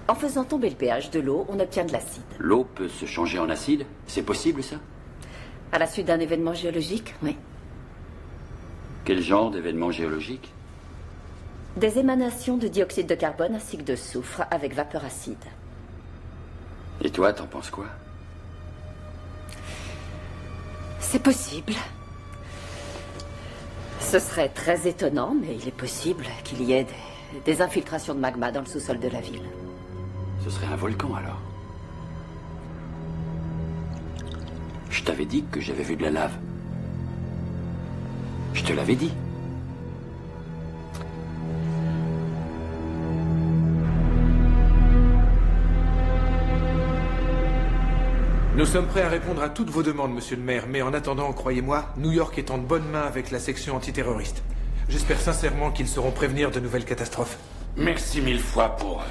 En faisant tomber le pH de l'eau, on obtient de l'acide. L'eau peut se changer en acide? C'est possible, ça? À la suite d'un événement géologique, oui. Quel genre d'événement géologique? Des émanations de dioxyde de carbone ainsi que de soufre avec vapeur acide. Et toi, t'en penses quoi? C'est possible. Ce serait très étonnant, mais il est possible qu'il y ait des infiltrations de magma dans le sous-sol de la ville. Ce serait un volcan, alors? Je t'avais dit que j'avais vu de la lave. Je te l'avais dit. Nous sommes prêts à répondre à toutes vos demandes, monsieur le maire, mais en attendant, croyez-moi, New York est en bonne main avec la section antiterroriste. J'espère sincèrement qu'ils sauront prévenir de nouvelles catastrophes. Merci 1000 fois pour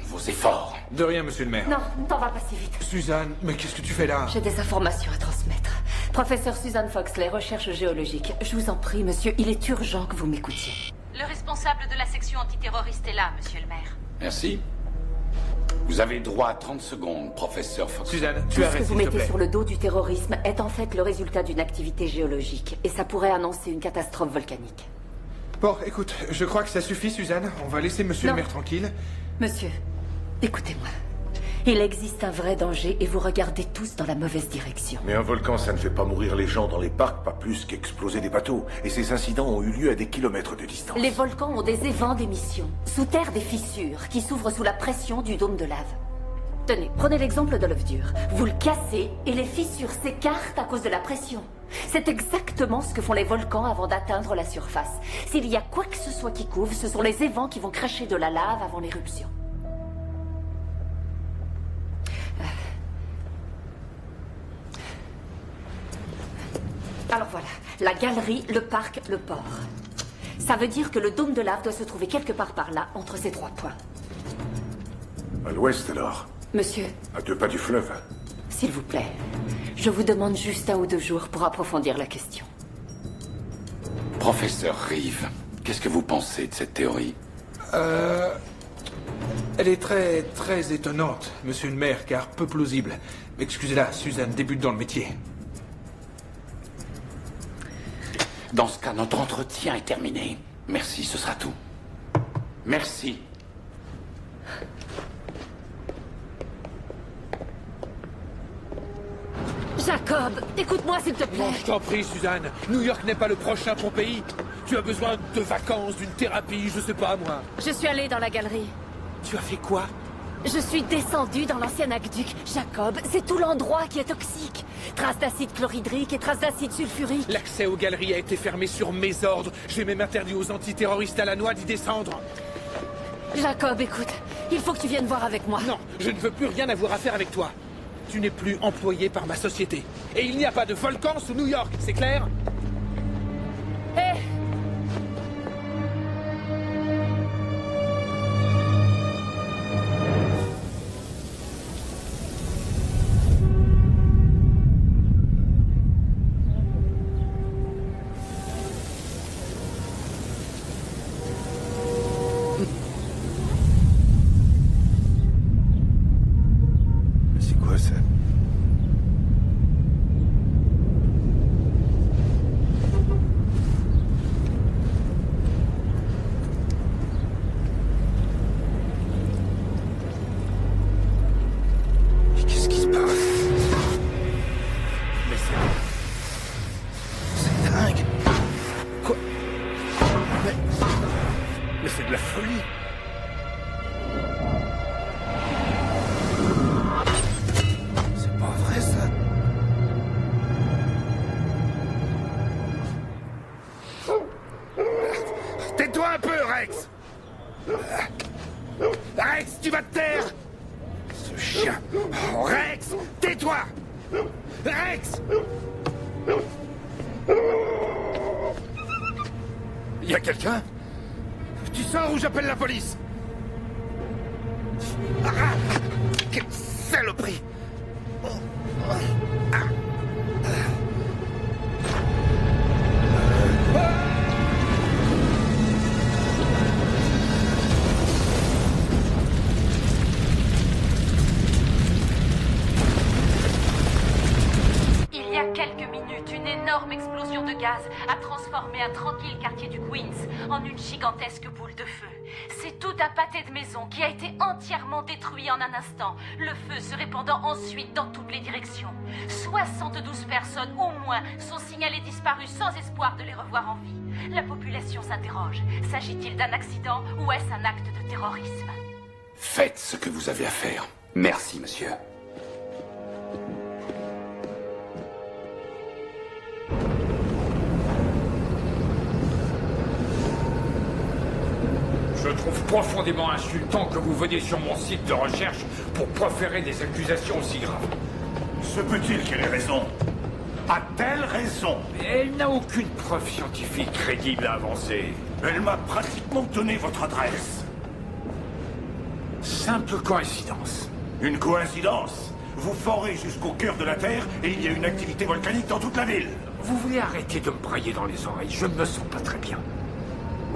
vos efforts. De rien, monsieur le maire. Non, t'en vas pas si vite. Suzanne, mais qu'est-ce que tu fais là? J'ai des informations à transmettre. Professeur Suzanne Foxley, recherche géologique. Je vous en prie, monsieur, il est urgent que vous m'écoutiez. Le responsable de la section antiterroriste est là, monsieur le maire. Merci. Vous avez droit à 30 secondes, professeur Fox. Suzanne, Tout ce que vous mettez sur le dos du terrorisme est en fait le résultat d'une activité géologique. Et ça pourrait annoncer une catastrophe volcanique. Bon, écoute, je crois que ça suffit, Suzanne. On va laisser monsieur le maire tranquille. Monsieur, écoutez-moi. Il existe un vrai danger et vous regardez tous dans la mauvaise direction. Mais un volcan, ça ne fait pas mourir les gens dans les parcs, pas plus qu'exploser des bateaux. Et ces incidents ont eu lieu à des kilomètres de distance. Les volcans ont des évents d'émission. Sous terre, des fissures qui s'ouvrent sous la pression du dôme de lave. Tenez, prenez l'exemple de l'œuf dur. Vous le cassez et les fissures s'écartent à cause de la pression. C'est exactement ce que font les volcans avant d'atteindre la surface. S'il y a quoi que ce soit qui couvre, ce sont les évents qui vont cracher de la lave avant l'éruption. Alors voilà, la galerie, le parc, le port. Ça veut dire que le dôme de lave doit se trouver quelque part par là, entre ces 3 points. À l'ouest, alors? Monsieur. À 2 pas du fleuve. S'il vous plaît, je vous demande juste 1 ou 2 jours pour approfondir la question. Professeur Reeve, qu'est-ce que vous pensez de cette théorie? Elle est très étonnante, monsieur le maire, car peu plausible. Excusez-la, Suzanne débute dans le métier. Dans ce cas, notre entretien est terminé. Merci, ce sera tout. Merci. Jacob, écoute-moi s'il te plaît. Non, je t'en prie, Suzanne. New York n'est pas le prochain Pompéi. Tu as besoin de vacances, d'une thérapie, je sais pas, moi. Je suis allée dans la galerie. Tu as fait quoi? Je suis descendue dans l'ancien aqueduc. Jacob, c'est tout l'endroit qui est toxique. Traces d'acide chlorhydrique et traces d'acide sulfurique. L'accès aux galeries a été fermé sur mes ordres. J'ai même interdit aux antiterroristes à la noix d'y descendre. Jacob, écoute, il faut que tu viennes voir avec moi. Non, je ne veux plus rien avoir à faire avec toi. Tu n'es plus employé par ma société. Et il n'y a pas de volcan sous New York, c'est clair? Hé! Tais-toi un peu, Rex! Rex, tu vas te taire! Ce chien! Oh, Rex! Tais-toi! Rex! Y a quelqu'un? Tu sors ou j'appelle la police? Ah! Quelle saloperie! Il y a quelques minutes, une énorme explosion de gaz a transformé un tranquille quartier du Queens en une gigantesque boule de feu. C'est tout un pâté de maisons qui a été entièrement détruit en un instant, le feu se répandant ensuite dans toutes les directions. 72 personnes au moins sont signalées disparues sans espoir de les revoir en vie. La population s'interroge. S'agit-il d'un accident ou est-ce un acte de terrorisme? Faites ce que vous avez à faire. Merci, monsieur. Je trouve profondément insultant que vous veniez sur mon site de recherche pour proférer des accusations aussi graves. Se peut-il qu'elle ait raison? A-t-elle raison? Elle n'a aucune preuve scientifique crédible à avancer. Elle m'a pratiquement donné votre adresse. Simple coïncidence. Une coïncidence? Vous forez jusqu'au cœur de la Terre et il y a une activité volcanique dans toute la ville. Vous voulez arrêter de me brailler dans les oreilles? Je ne me sens pas très bien.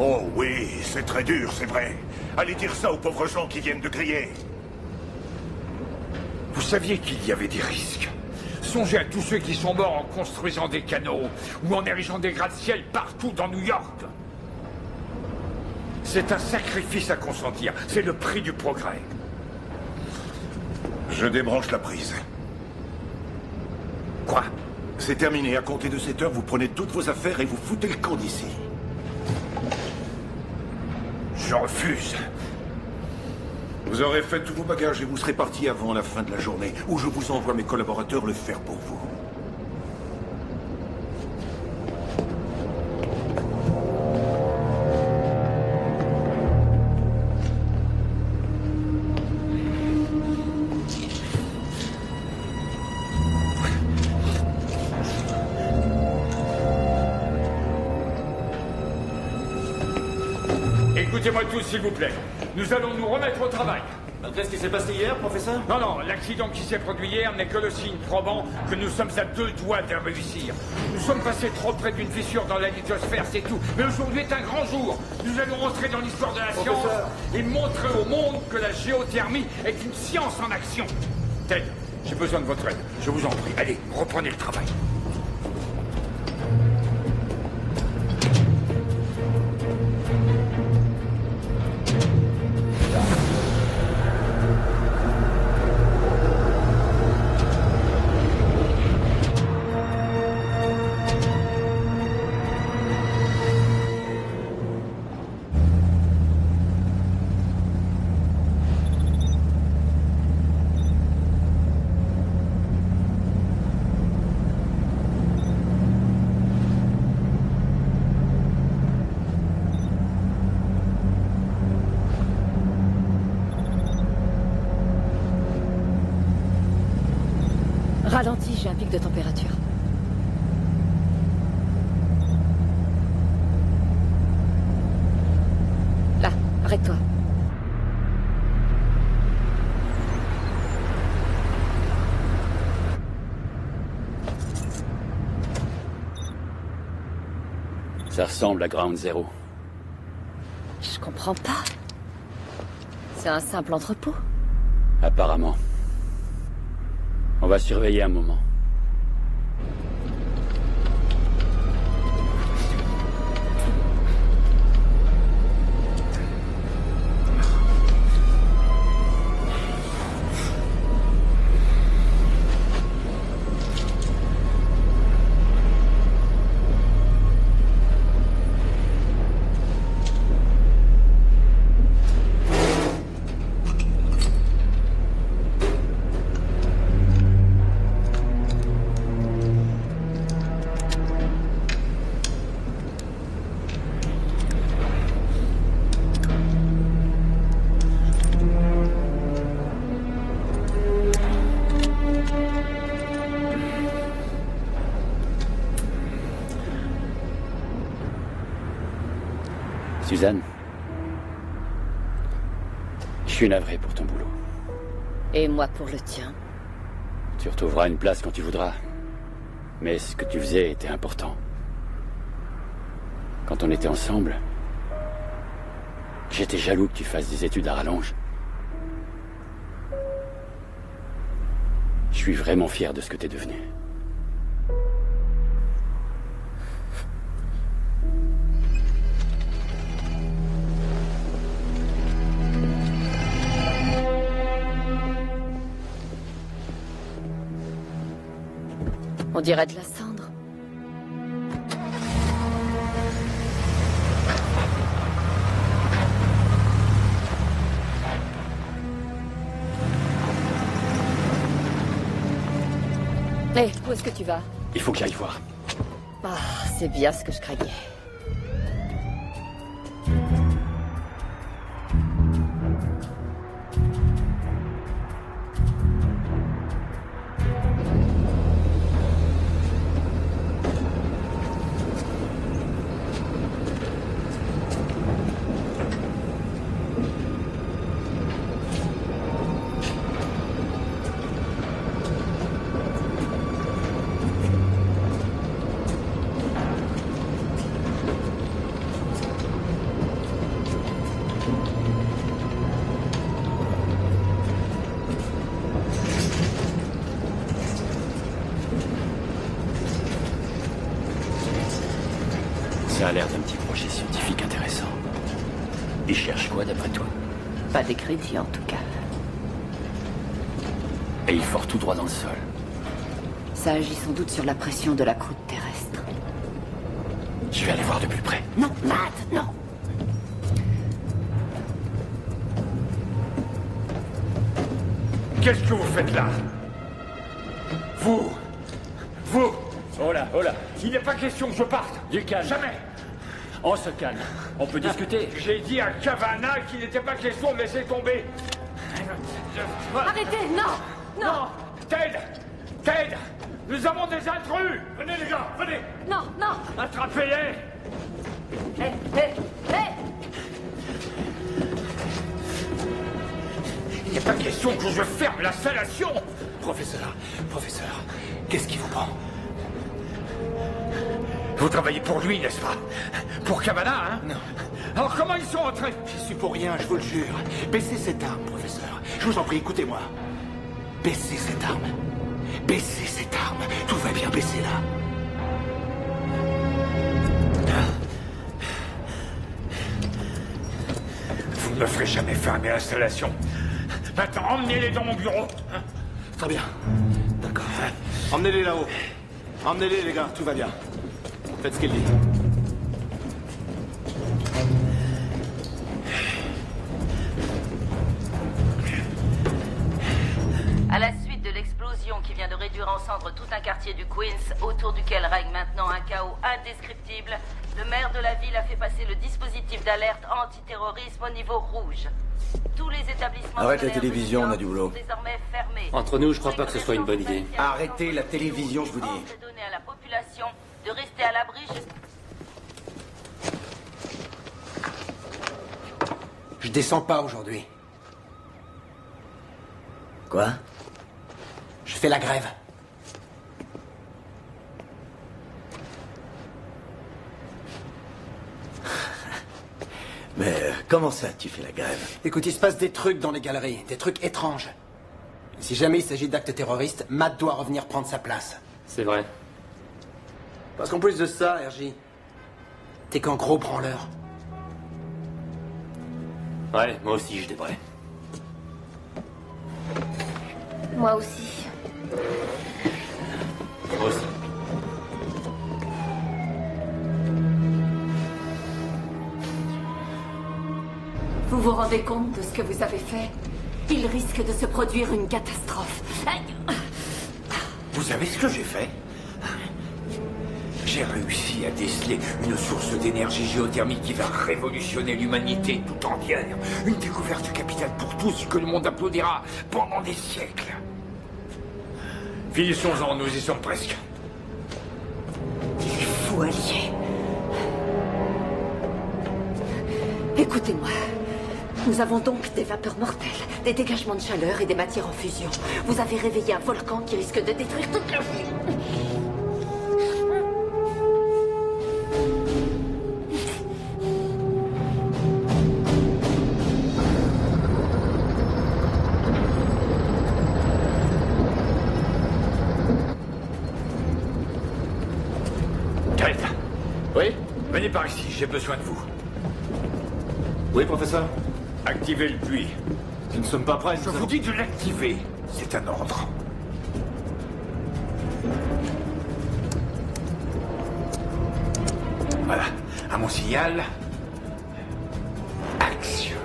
Oh oui, c'est très dur, c'est vrai. Allez dire ça aux pauvres gens qui viennent de crier. Vous saviez qu'il y avait des risques. Songez à tous ceux qui sont morts en construisant des canaux ou en érigeant des gratte-ciel partout dans New York. C'est un sacrifice à consentir. C'est le prix du progrès. Je débranche la prise. Quoi? C'est terminé. À compter de cette heure, vous prenez toutes vos affaires et vous foutez le camp d'ici. Je refuse. Vous aurez fait tous vos bagages et vous serez parti avant la fin de la journée, ou je vous envoie mes collaborateurs le faire pour vous. Écoutez-moi tous, s'il vous plaît. Nous allons nous remettre au travail. Malgré ce qui s'est passé hier, professeur? Non, non, l'accident qui s'est produit hier n'est que le signe probant que nous sommes à 2 doigts de réussir. Nous sommes passés trop près d'une fissure dans la lithosphère, c'est tout. Mais aujourd'hui est un grand jour. Nous allons rentrer dans l'histoire de la science et montrer au monde que la géothermie est une science en action. Ted, j'ai besoin de votre aide. Je vous en prie. Allez, reprenez le travail. Ralentis, j'ai un pic de température. Là, arrête-toi. Ça ressemble à Ground Zero. Je comprends pas. C'est un simple entrepôt. Apparemment. On va surveiller un moment. Suzanne, je suis navré pour ton boulot. Et moi pour le tien. Tu retrouveras une place quand tu voudras. Mais ce que tu faisais était important. Quand on était ensemble, j'étais jaloux que tu fasses des études à rallonge. Je suis vraiment fier de ce que t'es devenu. On dirait de la cendre. Hé, où est-ce que tu vas? Il faut que j'aille voir. Ah, c'est bien ce que je craignais. Ça a l'air d'un petit projet scientifique intéressant. Ils cherchent quoi d'après toi? Pas des crédits en tout cas. Et ils forent tout droit dans le sol. Ça agit sans doute sur la pression de la croûte terrestre. Je vais aller voir de plus près. Non, Matt, non. Qu'est-ce que vous faites là? Vous! Oh là, Il n'est pas question que je parte! Du calme. Jamais! On se calme. On peut discuter. J'ai dit à Cavana qu'il n'était pas question de laisser tomber. Arrêtez, non! Non! Ted! Nous avons des intrus! Venez les gars, venez! Non, non! Attrapez-les! Hé, hé, hé! Il n'est pas question que je ferme l'installation! Professeur, qu'est-ce qui vous prend? Vous travaillez pour lui, n'est-ce pas? Pour Cavana, hein? Non. Alors comment ils sont entrés? J'y suis pour rien, je vous le jure. Baissez cette arme, professeur. Je vous en prie, écoutez-moi. Baissez cette arme. Baissez cette arme. Tout va bien, baissez-la. Vous ne me ferez jamais fermer l'installation. Maintenant, emmenez-les dans mon bureau. Très bien. D'accord. Emmenez-les là-haut. Emmenez-les, les gars, tout va bien. Faites ce qu'il dit. À la suite de l'explosion qui vient de réduire en cendres tout un quartier du Queens, autour duquel règne maintenant un chaos indescriptible, le maire de la ville a fait passer le dispositif d'alerte antiterrorisme au niveau rouge. Tous les établissements Arrête la télévision, on a du boulot. sont désormais fermés. Entre nous, je crois pas que ce soit une bonne idée. Arrêtez la télévision, je vous dis. Donner à la population de rester à l'abri Je descends pas aujourd'hui. Quoi? Je fais la grève. Mais comment ça, tu fais la grève? Écoute, il se passe des trucs dans les galeries, des trucs étranges. Si jamais il s'agit d'actes terroristes, Matt doit revenir prendre sa place. C'est vrai. Parce qu'en plus de ça, RJ, t'es qu'un gros branleur. Ouais, moi aussi, je devrais. Moi aussi. Moi aussi. Vous vous rendez compte de ce que vous avez fait? Il risque de se produire une catastrophe. Vous savez ce que j'ai fait? J'ai réussi à déceler une source d'énergie géothermique qui va révolutionner l'humanité tout entière. Une découverte capitale pour tous que le monde applaudira pendant des siècles. Finissons-en, nous y sommes presque. Il faut allier. Écoutez-moi. Nous avons donc des vapeurs mortelles, des dégagements de chaleur et des matières en fusion. Vous avez réveillé un volcan qui risque de détruire toute la vie. Greta. Oui? Venez par ici, j'ai besoin de vous. Oui, professeur? Activez le puits. Nous ne sommes pas prêts. Je vous dis de l'activer. C'est un ordre. Voilà. À mon signal. Action.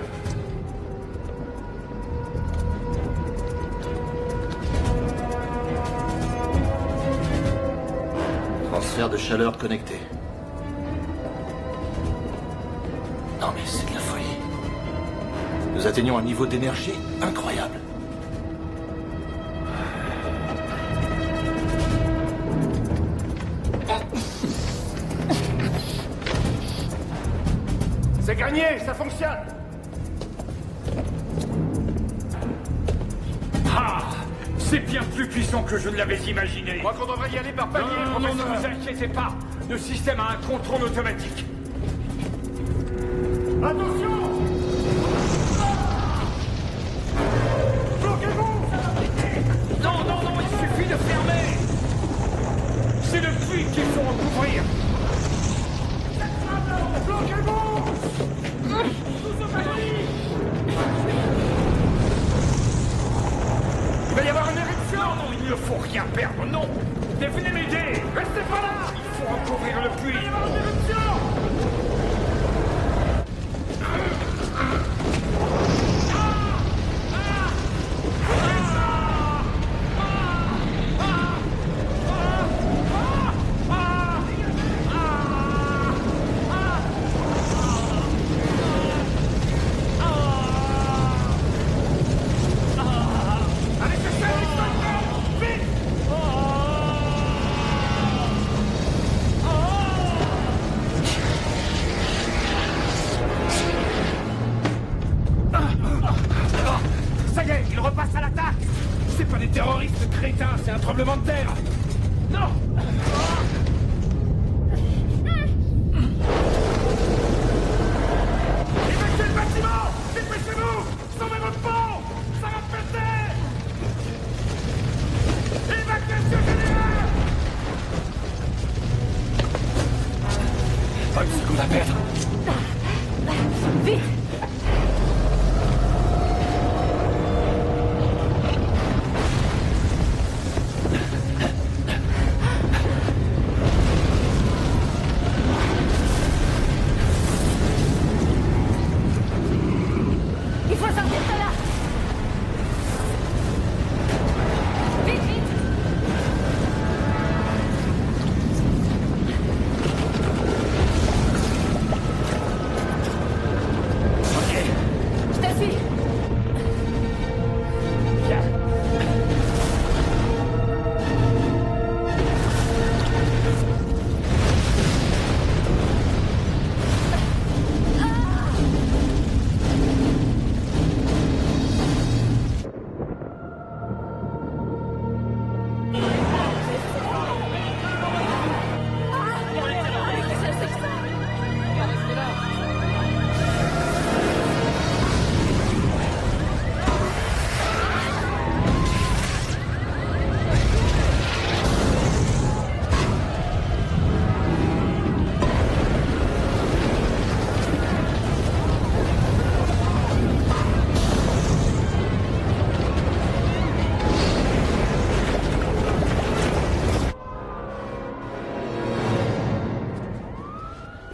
Transfert de chaleur connecté. Non mais c'est de la folie. Nous atteignons un niveau d'énergie incroyable. C'est gagné, ça fonctionne. Ah, c'est bien plus puissant que je ne l'avais imaginé. Je crois qu'on devrait y aller par palier, professeur. Ne vous inquiétez pas. Le système a un contrôle automatique. Attention! Bloquez-vous! Non, il suffit de fermer! C'est le puits qu'il faut recouvrir! Bloquez-vous! Il va y avoir une éruption! Non, il ne faut rien perdre, non! Venez m'aider! Restez pas là! Il faut recouvrir le puits! Il va y avoir une éruption!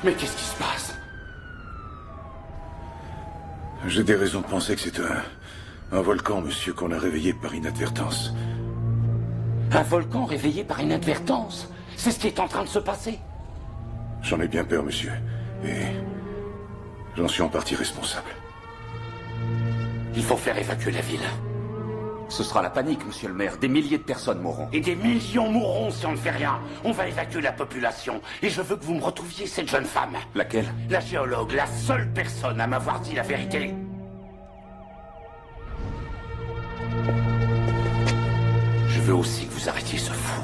Mais qu'est-ce qui se passe? J'ai des raisons de penser que c'est un volcan, monsieur, qu'on a réveillé par inadvertance. Un volcan réveillé par inadvertance? C'est ce qui est en train de se passer? J'en ai bien peur, monsieur. Et j'en suis en partie responsable. Il faut faire évacuer la ville. Ce sera la panique, monsieur le maire. Des milliers de personnes mourront. Et des millions mourront si on ne fait rien. On va évacuer la population. Et je veux que vous me retrouviez cette jeune femme. Laquelle? La géologue, la seule personne à m'avoir dit la vérité. Je veux aussi que vous arrêtiez ce fou.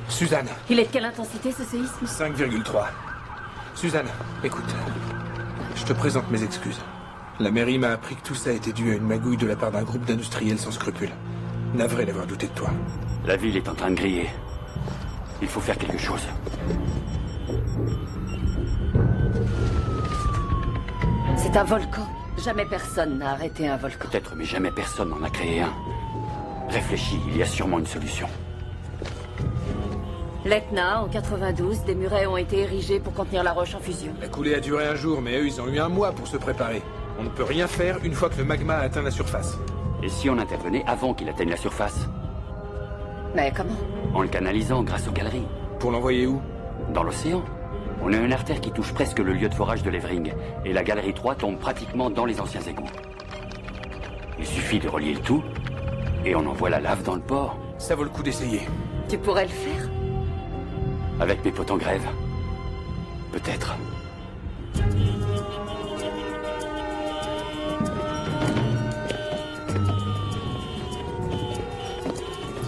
Suzanne. Il est de quelle intensité ce séisme? 5,3. Suzanne, écoute. Je te présente mes excuses. La mairie m'a appris que tout ça était dû à une magouille de la part d'un groupe d'industriels sans scrupules. Navré d'avoir douté de toi. La ville est en train de griller. Il faut faire quelque chose. C'est un volcan. Jamais personne n'a arrêté un volcan. Peut-être, mais jamais personne n'en a créé un. Réfléchis, il y a sûrement une solution. L'Etna, en 92, des murets ont été érigés pour contenir la roche en fusion. La coulée a duré un jour, mais eux, ils ont eu un mois pour se préparer. On ne peut rien faire une fois que le magma a atteint la surface. Et si on intervenait avant qu'il atteigne la surface? Mais comment? En le canalisant grâce aux galeries. Pour l'envoyer où? Dans l'océan. On a une artère qui touche presque le lieu de forage de l'Evering. Et la galerie 3 tombe pratiquement dans les anciens égouts. Il suffit de relier le tout, et on envoie la lave dans le port. Ça vaut le coup d'essayer. Tu pourrais le faire? Avec mes potes en grève. Peut-être.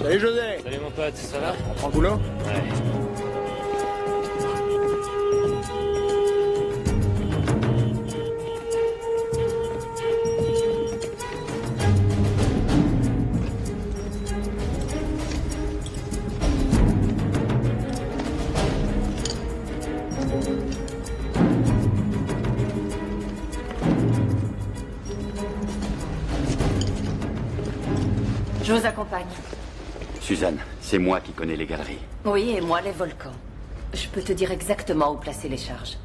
Salut José. Salut mon pote, ça va? On prend le boulot? Ouais. Je vous accompagne. Suzanne, c'est moi qui connais les galeries. Oui, et moi les volcans. Je peux te dire exactement où placer les charges.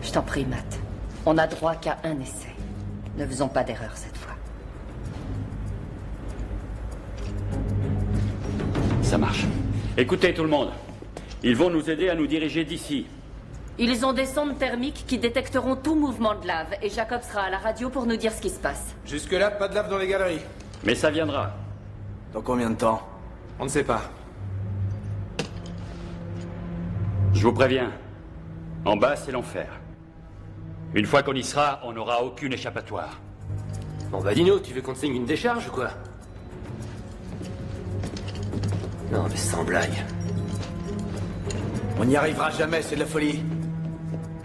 Je t'en prie, Matt. On n'a droit qu'à un essai. Ne faisons pas d'erreur cette fois. Ça marche. Écoutez tout le monde. Ils vont nous aider à nous diriger d'ici. Ils ont des sondes thermiques qui détecteront tout mouvement de lave, et Jacob sera à la radio pour nous dire ce qui se passe. Jusque-là, pas de lave dans les galeries. Mais ça viendra. Dans combien de temps? On ne sait pas. Je vous préviens. En bas, c'est l'enfer. Une fois qu'on y sera, on n'aura aucune échappatoire. Bon bah Dino, tu veux qu'on te signe une décharge ou quoi? Non mais sans blague. On n'y arrivera jamais, c'est de la folie.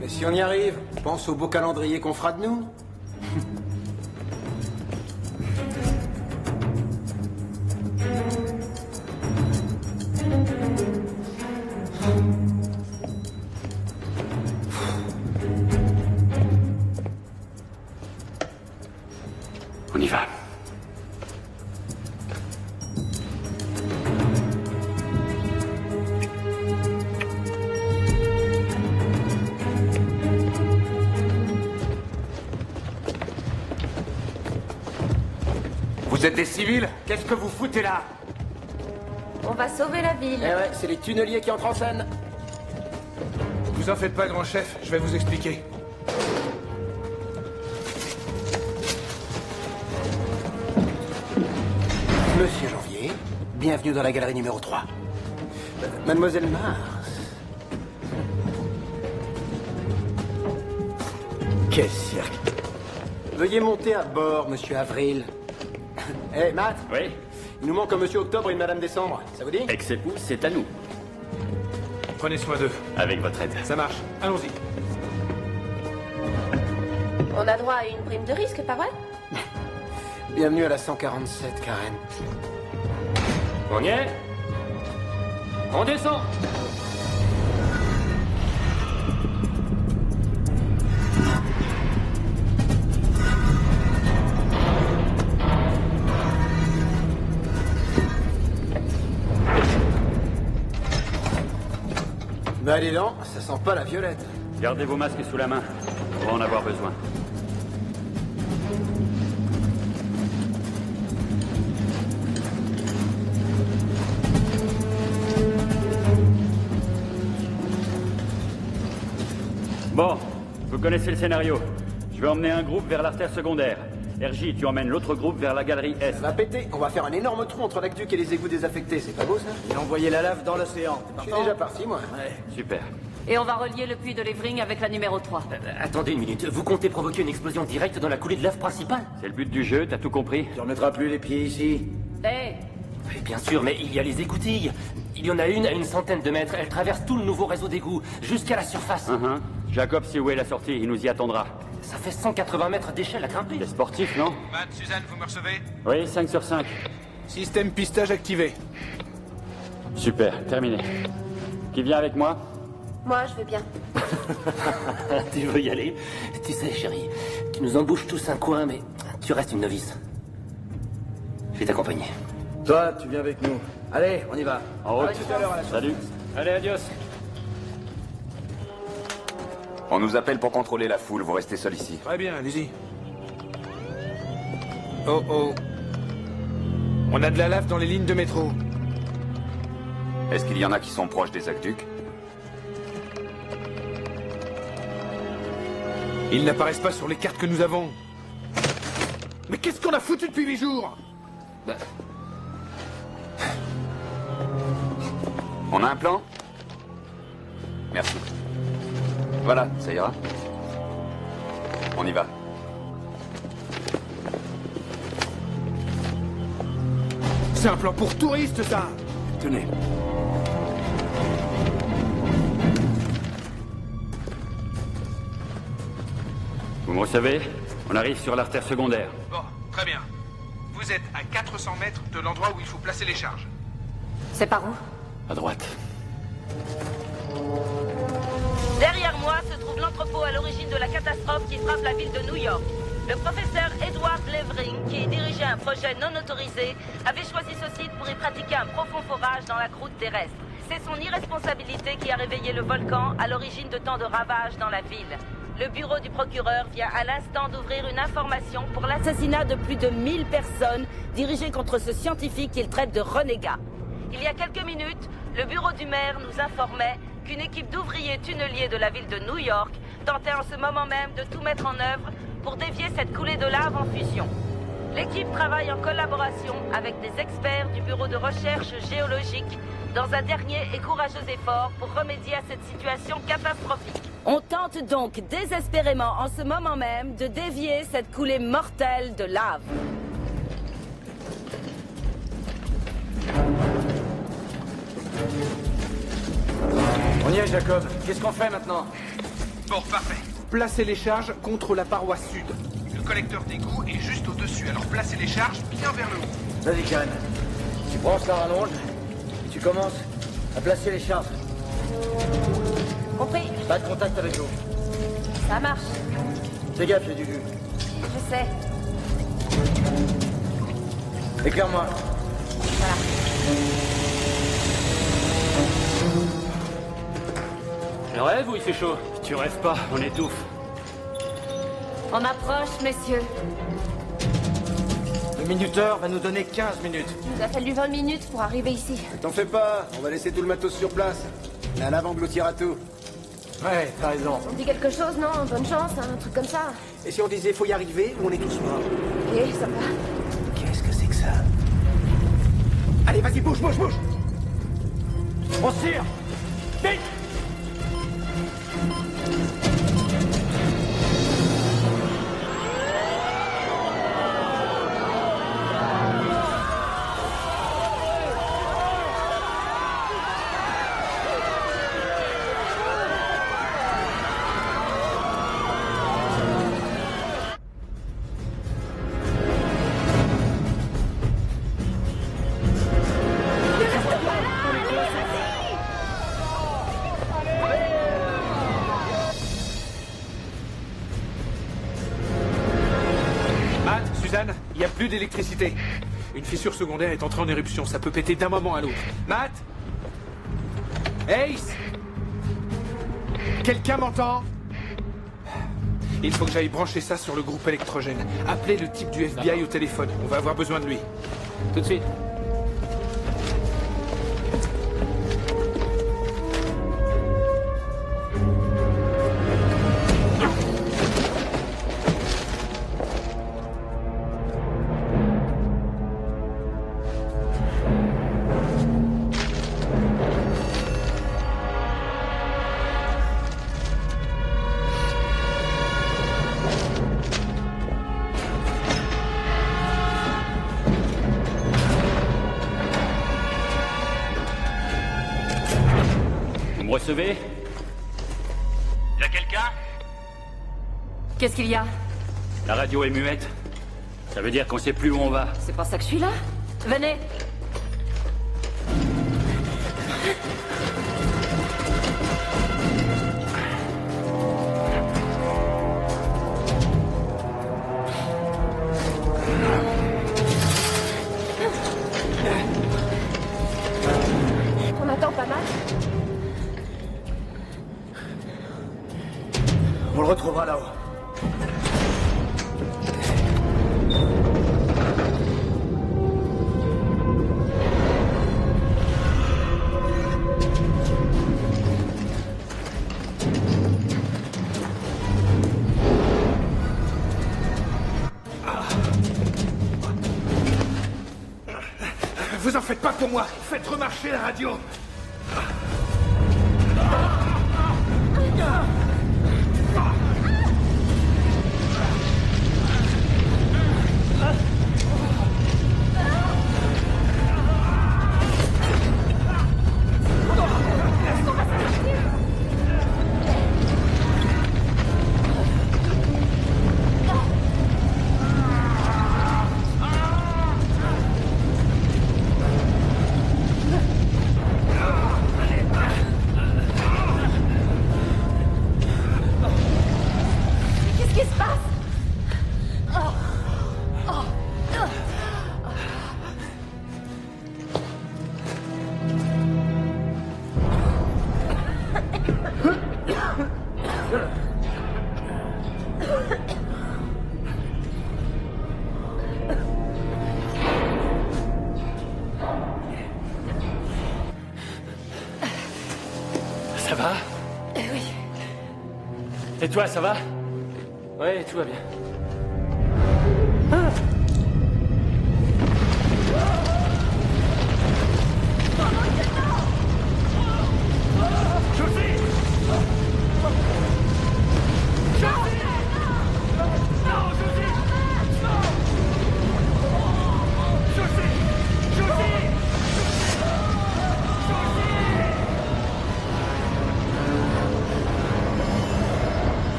Mais si on y arrive, pense au beau calendrier qu'on fera de nous. On y va. Vous êtes des civils? Qu'est-ce que vous foutez là? On va sauver la ville. Eh ouais, c'est les tunneliers qui entrent en scène. Vous en faites pas, grand chef, je vais vous expliquer. Monsieur Janvier, bienvenue dans la galerie numéro 3. Mademoiselle Mars. Quel cirque. Veuillez monter à bord, monsieur Avril. Hé, Matt. Oui? Il nous manque un monsieur Octobre et une madame Décembre. Ça vous dit? Ex-époux, c'est à nous. Prenez soin d'eux. Avec votre aide. Ça marche. Allons-y. On a droit à une prime de risque, pas vrai? Bienvenue à la 147, Karen. On y est? On descend! Bah dis donc, ça sent pas la violette. Gardez vos masques sous la main. On va en avoir besoin. Bon, vous connaissez le scénario. Je vais emmener un groupe vers l'artère secondaire. RJ, tu emmènes l'autre groupe vers la galerie Est. Ça va péter. On va faire un énorme trou entre l'aqueduc et les égouts désaffectés. C'est pas beau, ça? Et envoyer la lave dans l'océan. Je suis déjà parti, moi. Ouais. Super. Et on va relier le puits de Levering avec la numéro 3. Attendez une minute, vous comptez provoquer une explosion directe dans la coulée de lave principale? C'est le but du jeu, t'as tout compris? Tu remettras plus les pieds ici. Hé Oui, bien sûr, mais il y a les écoutilles. Il y en a une à une centaine de mètres. Elle traverse tout le nouveau réseau d'égouts, jusqu'à la surface. Jacob sait où est la sortie, il nous y attendra. Ça fait 180 mètres d'échelle à grimper. C'est sportif, non? Matt, Suzanne, vous me recevez? Oui, 5 sur 5. Système pistage activé. Super, terminé. Qui vient avec moi? Moi, je veux bien. Tu veux y aller? Tu sais, chérie, tu nous embouches tous un coin, mais tu restes une novice. Je vais t'accompagner. Toi, tu viens avec nous. Allez, on y va. En route. Tout à l'heure à la Salut. Allez, adios. On nous appelle pour contrôler la foule, vous restez seul ici. Très bien, allez-y. Oh oh. On a de la lave dans les lignes de métro. Est-ce qu'il y en a qui sont proches des aqueducs? Ils n'apparaissent pas sur les cartes que nous avons. Mais qu'est-ce qu'on a foutu depuis 8 jours? On a un plan? Merci. Voilà, ça ira. On y va. C'est un plan pour touristes, ça. Tenez. Vous me recevez? On arrive sur l'artère secondaire. Bon, très bien. Vous êtes à 400 mètres de l'endroit où il faut placer les charges. C'est par où? À droite. Derrière moi se trouve l'entrepôt à l'origine de la catastrophe qui frappe la ville de New York. Le professeur Edward Levering, qui dirigeait un projet non autorisé, avait choisi ce site pour y pratiquer un profond forage dans la croûte terrestre. C'est son irresponsabilité qui a réveillé le volcan à l'origine de tant de ravages dans la ville. Le bureau du procureur vient à l'instant d'ouvrir une information pour l'assassinat de plus de 1000 personnes dirigées contre ce scientifique qu'il traite de renégat. Il y a quelques minutes, le bureau du maire nous informait qu'une équipe d'ouvriers tunneliers de la ville de New York tentait en ce moment même de tout mettre en œuvre pour dévier cette coulée de lave en fusion. L'équipe travaille en collaboration avec des experts du bureau de recherche géologique dans un dernier et courageux effort pour remédier à cette situation catastrophique. On tente donc désespérément en ce moment même de dévier cette coulée mortelle de lave. On y est, Jacob. Qu'est-ce qu'on fait maintenant? Bon, parfait. Placez les charges contre la paroi sud. Le collecteur d'égout est juste au-dessus, alors placez les charges bien vers le haut. Vas-y, Karen. Tu branches la rallonge et tu commences à placer les charges. Compris. Pas de contact avec l'eau. Ça marche. Fais gaffe, j'ai du jus. Je sais. Éclaire-moi. Voilà. Je rêve ou il fait chaud? Tu rêves pas, on étouffe. On approche, messieurs. Le minuteur va nous donner 15 minutes. Il nous a fallu 20 minutes pour arriver ici. T'en fais pas, on va laisser tout le matos sur place. La lave engloutira tout. Ouais, t'as raison. On dit quelque chose, non? Bonne chance, hein, un truc comme ça. Et si on disait faut y arriver ou on est tous morts? Ok, ça va. Qu'est-ce que c'est que ça? Allez, vas-y, bouge, bouge, bouge! On tire! Vite! Il n'y a plus d'électricité. Une fissure secondaire est entrée en éruption. Ça peut péter d'un moment à l'autre. Matt? Ace? Quelqu'un m'entend? Il faut que j'aille brancher ça sur le groupe électrogène. Appelez le type du FBI au téléphone. On va avoir besoin de lui. Tout de suite. Recevez? Y a quelqu'un? Qu'est-ce qu'il y a? La radio est muette. Ça veut dire qu'on sait plus où on va. C'est pour ça que je suis là? Venez! On attend pas mal. On le retrouvera là-haut. Vous en faites pas pour moi. Faites remarcher la radio. Ça va? Oui. Et toi, ça va? Ouais, tout va bien.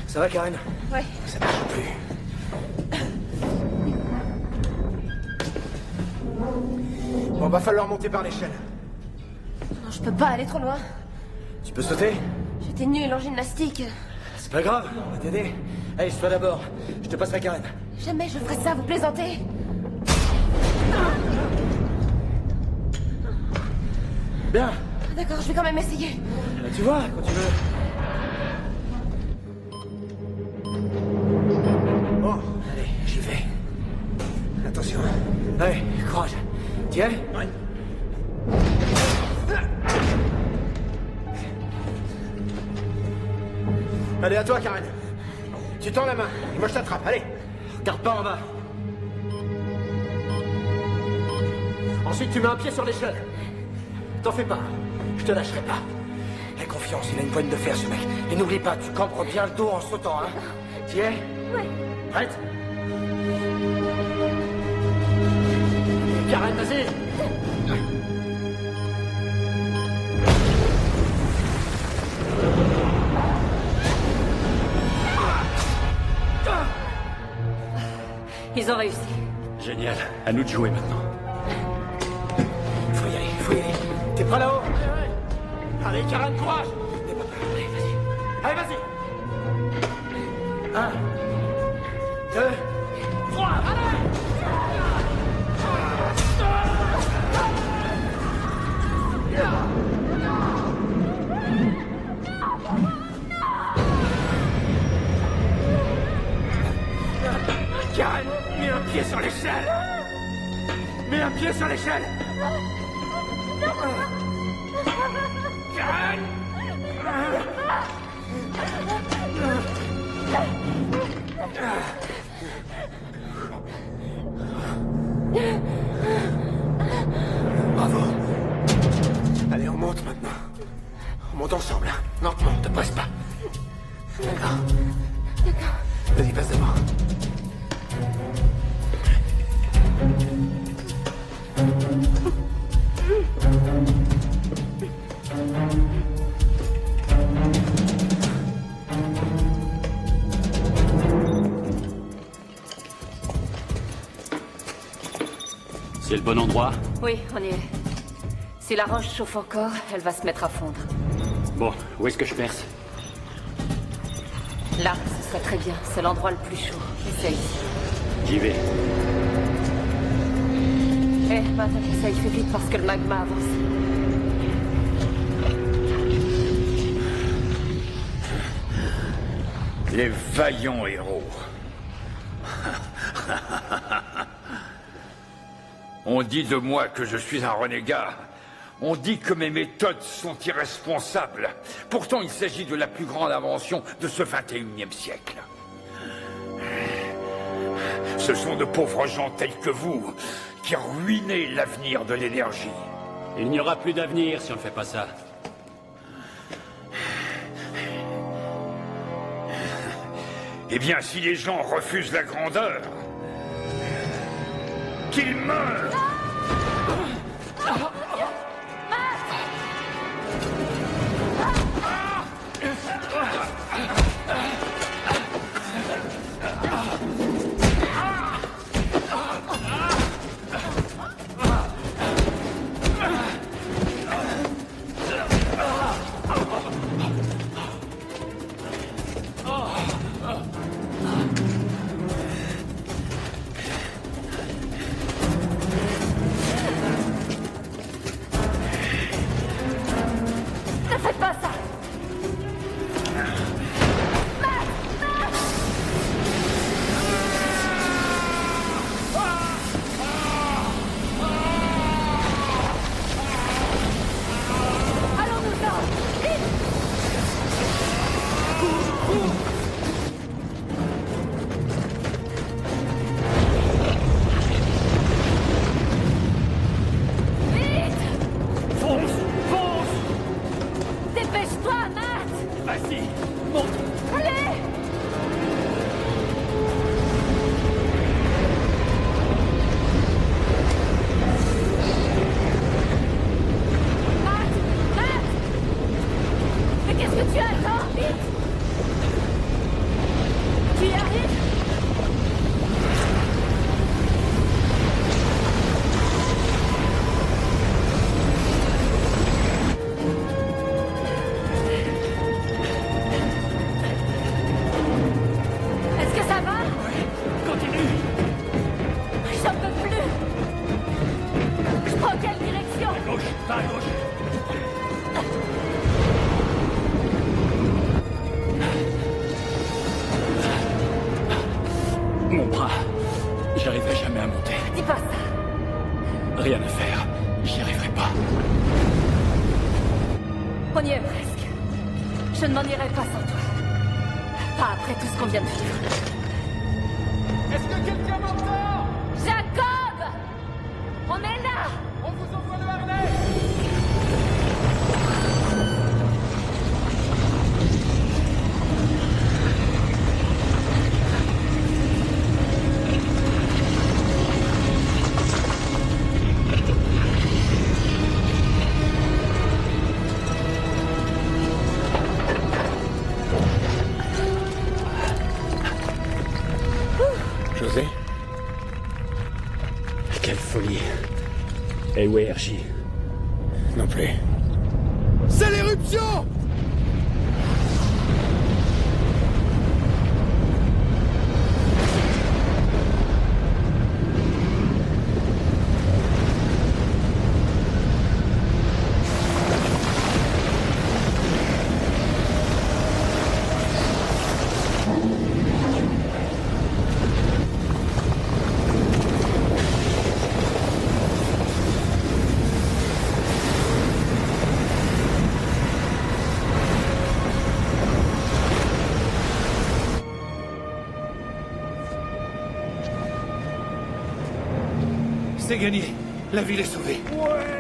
Ça va, Karen? Ouais. Ça marche plus. Bon, va falloir monter par l'échelle. Non, je peux pas aller trop loin. Tu peux sauter? J'étais nulle en gymnastique. C'est pas grave, on va t'aider. Allez, sois d'abord. Je te passerai Karen. Jamais je ferais ça, vous plaisantez? Bien. D'accord, je vais quand même essayer. Là, tu vois, quand tu veux. Bon, allez, j'y vais. Attention. Allez, courage. T'y es? Ouais. Allez, à toi, Karen. Tu tends la main, et moi je t'attrape, allez. Regarde pas en bas. Ensuite, tu mets un pied sur l'échelle. T'en fais pas, je te lâcherai pas. Aie confiance, il a une poigne de fer, ce mec. Et n'oublie pas, tu campes bien le dos en sautant, hein. T'y es? Ouais. Prête? Karen, vas-y. Ils ont réussi. Génial. À nous de jouer maintenant. Faut y aller, faut y aller. T'es prêt là-haut? Allez, Karen, courage! N'aie pas peur. Allez, vas-y. Allez, vas-y. 1, 2, 3, allez! pied sur l'échelle! Mets un pied sur l'échelle! Karen! Bravo. Allez, on monte maintenant. On monte ensemble, hein. Lentement, ne te presse pas. D'accord. D'accord. Vas-y, passe devant. C'est le bon endroit? Oui, on y est. Si la roche chauffe encore, elle va se mettre à fondre. Bon, où est-ce que je perce? Là, ce serait très bien. C'est l'endroit le plus chaud. Essaye. J'y vais. Eh, maintenant, essaye, fais vite parce que le magma avance. Les vaillants héros. On dit de moi que je suis un renégat. On dit que mes méthodes sont irresponsables. Pourtant, il s'agit de la plus grande invention de ce 21e siècle. Ce sont de pauvres gens tels que vous qui ruinez l'avenir de l'énergie. Il n'y aura plus d'avenir si on ne fait pas ça. Eh bien, si les gens refusent la grandeur, qu'ils meurent! Mon bras, j'arriverai jamais à monter. Dis pas ça. Rien à faire, j'y arriverai pas. On y est presque. Je ne m'en irai pas sans toi. Pas après tout ce qu'on vient de vivre. Est-ce que quelqu'un m'entend? Jacob! On est là! On vous envoie le harnais! José? Quelle folie. Et où est RJ? Non plus. C'est l'éruption! C'est gagné. La ville est sauvée. Ouais.